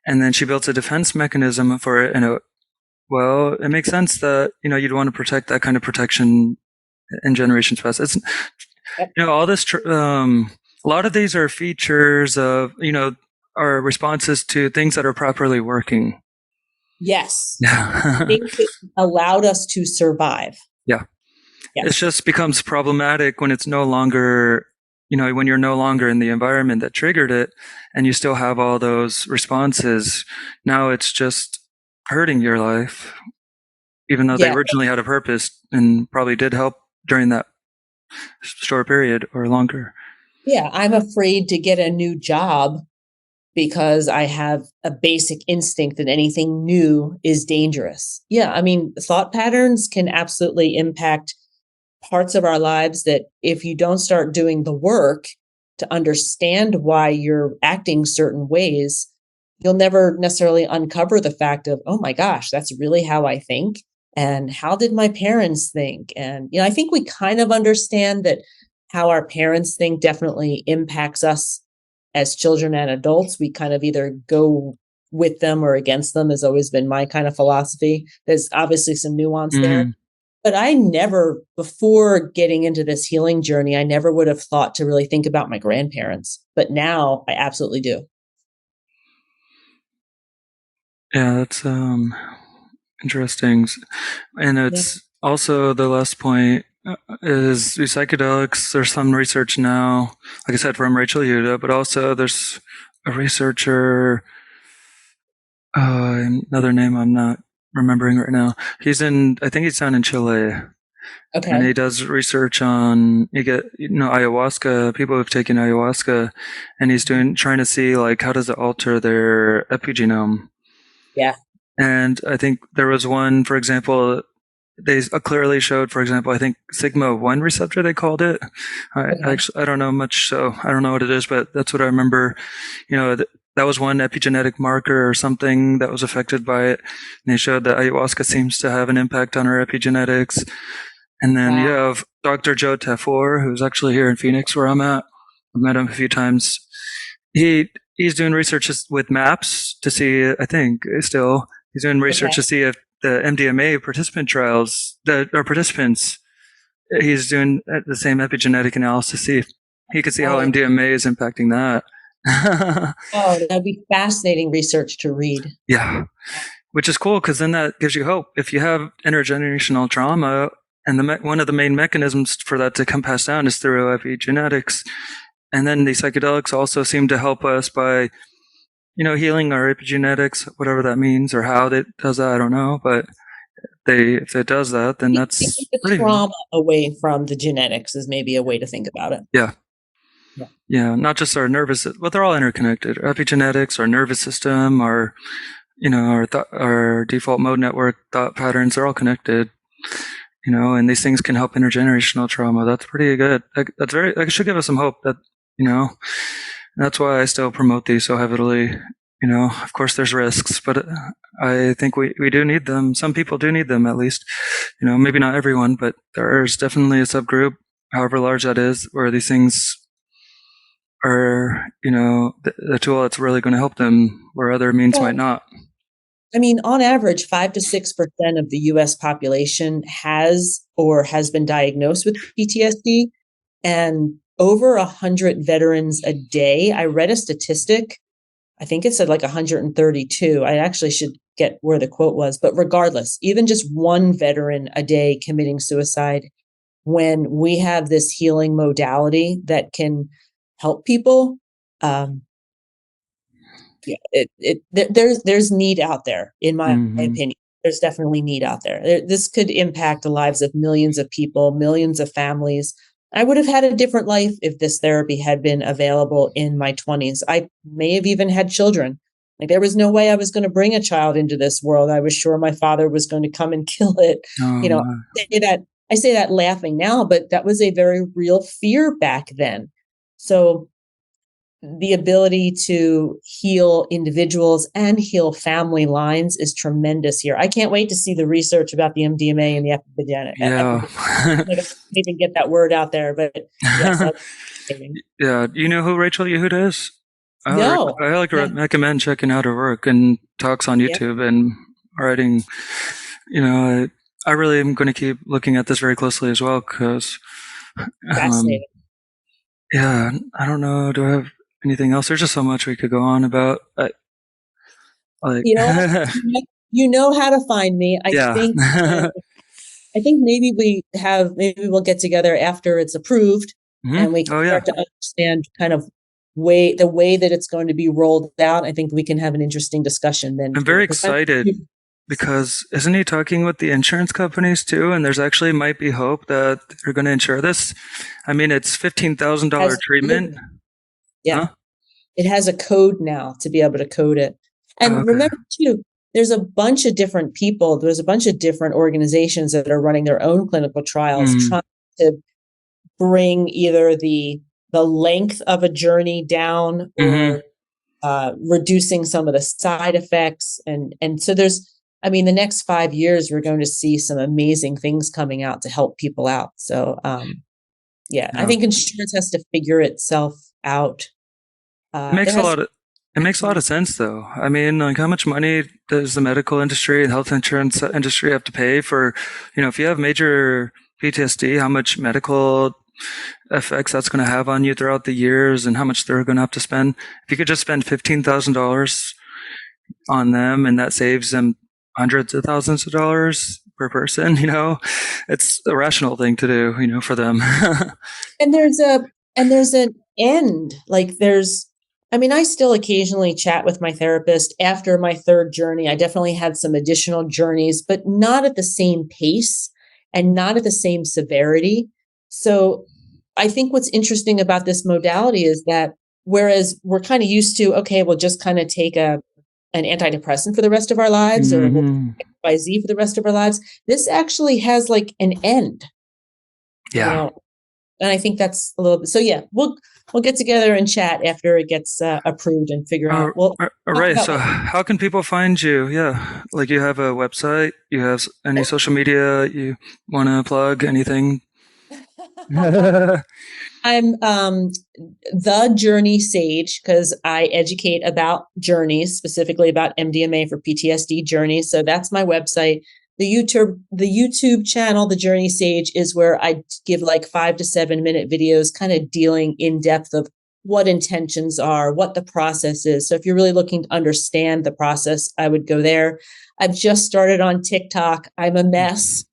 and then she built a defense mechanism for it, well, it makes sense that, you'd want to protect that kind of protection in generations past. It's, all this, a lot of these are features of, our responses to things that are properly working. Yes. It allowed us to survive. Yeah. Yes. It just becomes problematic when it's no longer, when you're no longer in the environment that triggered it and you still have all those responses. Now it's just hurting your life, even though they originally had a purpose and probably did help during that short period or longer. Yeah. I'm afraid to get a new job because I have a basic instinct that anything new is dangerous. Yeah, I mean, thought patterns can absolutely impact parts of our lives that if you don't start doing the work to understand why you're acting certain ways, you'll never necessarily uncover the fact of, oh my gosh, that's really how I think. And how did my parents think? And, I think we kind of understand that how our parents think definitely impacts us as children and adults. We kind of either go with them or against them has always been my kind of philosophy. There's obviously some nuance there, but I never, before getting into this healing journey, I never would have thought to really think about my grandparents, but now I absolutely do. Yeah, that's interesting. And it's also the last point is the psychedelics. There's some research now, like I said, from Rachel Yehuda, but also there's a researcher, another name I'm not remembering right now. I think he's down in Chile. Okay. And he does research on, ayahuasca, people who've taken ayahuasca, and he's trying to see like, how does it alter their epigenome? Yeah. And I think there was one, for example, they clearly showed, for example, I think sigma 1 receptor, they called it. I don't know much, so I don't know what it is, but that's what I remember. That was one epigenetic marker or something that was affected by it. And they showed that ayahuasca seems to have an impact on our epigenetics. And then you have Dr. Joe Tafur, who's actually here in Phoenix where I'm at. I've met him a few times. He's doing research with MAPS to see, I think, still. He's doing research to see if the MDMA participants, he's doing the same epigenetic analysis to see if he could see how MDMA is impacting that. That'd be fascinating research to read. Yeah, which is cool because then that gives you hope. If you have intergenerational trauma, and one of the main mechanisms for that to come passed down is through epigenetics, and then the psychedelics also seem to help us by, healing our epigenetics, whatever that means, or how it does that, I don't know, but if it does that, then that's the trauma away from the genetics is maybe a way to think about it. Yeah, not just our nervous, but they're all interconnected. Our epigenetics, our nervous system, our default mode network, thought patterns, they're all connected. And these things can help intergenerational trauma. That's pretty good. That should give us some hope that, that's why I still promote these so heavily. Of course there's risks, but I think we do need them. Some people do need them at least. Maybe not everyone, but there's definitely a subgroup, however large that is, where these things are, the tool that's really going to help them where other means might Well, not. I mean, on average, 5 to 6% of the US population has or has been diagnosed with PTSD, and over 100 veterans a day. I read a statistic. I think it said like 132. I actually should get where the quote was, but regardless, even just one veteran a day committing suicide, when we have this healing modality that can help people, there's need out there, in my opinion. There's definitely need out there. This could impact the lives of millions of people, millions of families. I would have had a different life if this therapy had been available in my 20s. I may have even had children. Like, there was no way I was going to bring a child into this world. I was sure my father was going to come and kill it. Oh, I say that laughing now, but that was a very real fear back then. So the ability to heal individuals and heal family lines is tremendous here. I can't wait to see the research about the MDMA and the epidemic. yeah. I can't even get that word out there, but yes, that's Yeah. You know who Rachel Yehuda is? no. I like to recommend checking out her work and talks on YouTube and writing. I really am going to keep looking at this very closely as well, because Fascinating. Yeah, I don't know. Do I have anything else? There's just so much we could go on about. You know how to find me. Yeah. I think maybe we'll get together after it's approved, and we can start to understand kind of the way that it's going to be rolled out. I think we can have an interesting discussion then. I'm very excited because isn't he talking with the insurance companies too? And there's actually might be hope that they're going to insure this. I mean, it's $15,000 treatment. Yeah. Huh? It has a code now to be able to code it. And remember too, there's a bunch of different people. There's a bunch of different organizations that are running their own clinical trials, trying to bring either the length of a journey down or reducing some of the side effects. And so the next 5 years, we're going to see some amazing things coming out to help people out. So, I think insurance has to figure itself out. It makes a lot of sense, though. I mean, like, how much money does the medical industry and health insurance industry have to pay for, if you have major PTSD, how much medical effects that's going to have on you throughout the years, and how much they're going to have to spend. If you could just spend $15,000 on them, and that saves them hundreds of thousands of dollars per person, it's a rational thing to do, for them. And there's an end. Like, I still occasionally chat with my therapist after my third journey. I definitely had some additional journeys, but not at the same pace and not at the same severity. So I think what's interesting about this modality is that whereas we're kind of used to, okay, we'll just kind of take an antidepressant for the rest of our lives, or we'll take XYZ for the rest of our lives, this actually has like an end. Yeah. And I think that's a little bit. So yeah, we'll get together and chat after it gets approved and figure out. All right. So how can people find you? Yeah. Like, you have a website, you have any social media you want to plug, anything? I'm the Journey Sage, because I educate about journeys, specifically about MDMA for PTSD journeys. So that's my website. The YouTube channel, The Journey Sage, is where I give like 5 to 7 minute videos, kind of dealing in depth of what intentions are, what the process is. So if you're really looking to understand the process, I would go there. I've just started on TikTok. I'm a mess.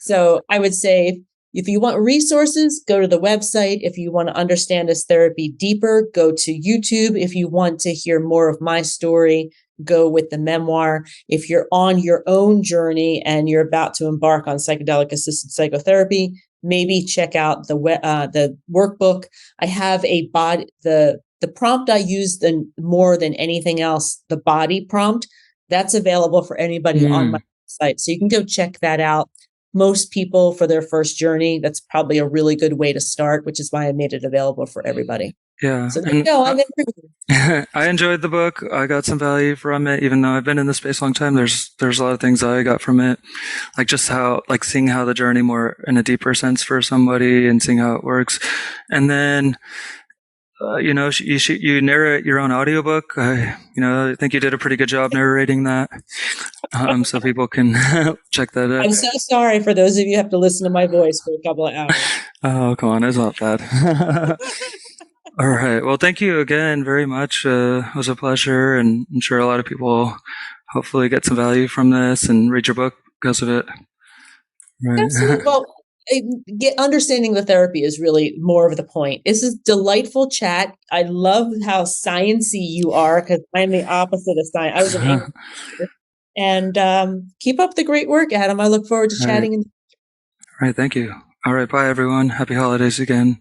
So I would say, if you want resources, go to the website. If you want to understand this therapy deeper, go to YouTube. If you want to hear more of my story, go with the memoir. If you're on your own journey and you're about to embark on psychedelic assisted psychotherapy, maybe check out the workbook. I have a body, the prompt I use more than anything else, the body prompt, that's available for anybody on my site. So you can go check that out. Most people, for their first journey, that's probably a really good way to start, which is why I made it available for everybody. Yeah, So there you and go. I'm going to I enjoyed the book. I got some value from it, even though I've been in this space a long time. There's a lot of things I got from it, like just how like seeing how the journey more in a deeper sense for somebody and seeing how it works, and then you narrate your own audiobook. I think you did a pretty good job narrating that, so people can check that out. I'm so sorry for those of you who have to listen to my voice for a couple of hours. Oh, come on, it's not bad. All right. Well, thank you again very much. It was a pleasure, and I'm sure a lot of people hopefully get some value from this and read your book because of it. Right. Absolutely. Well, understanding the therapy is really more of the point. This is delightful chat. I love how sciencey you are because I'm the opposite of science. I was an English teacher. And keep up the great work, Adam. I look forward to All right. chatting. All right. Thank you. All right. Bye, everyone. Happy holidays again.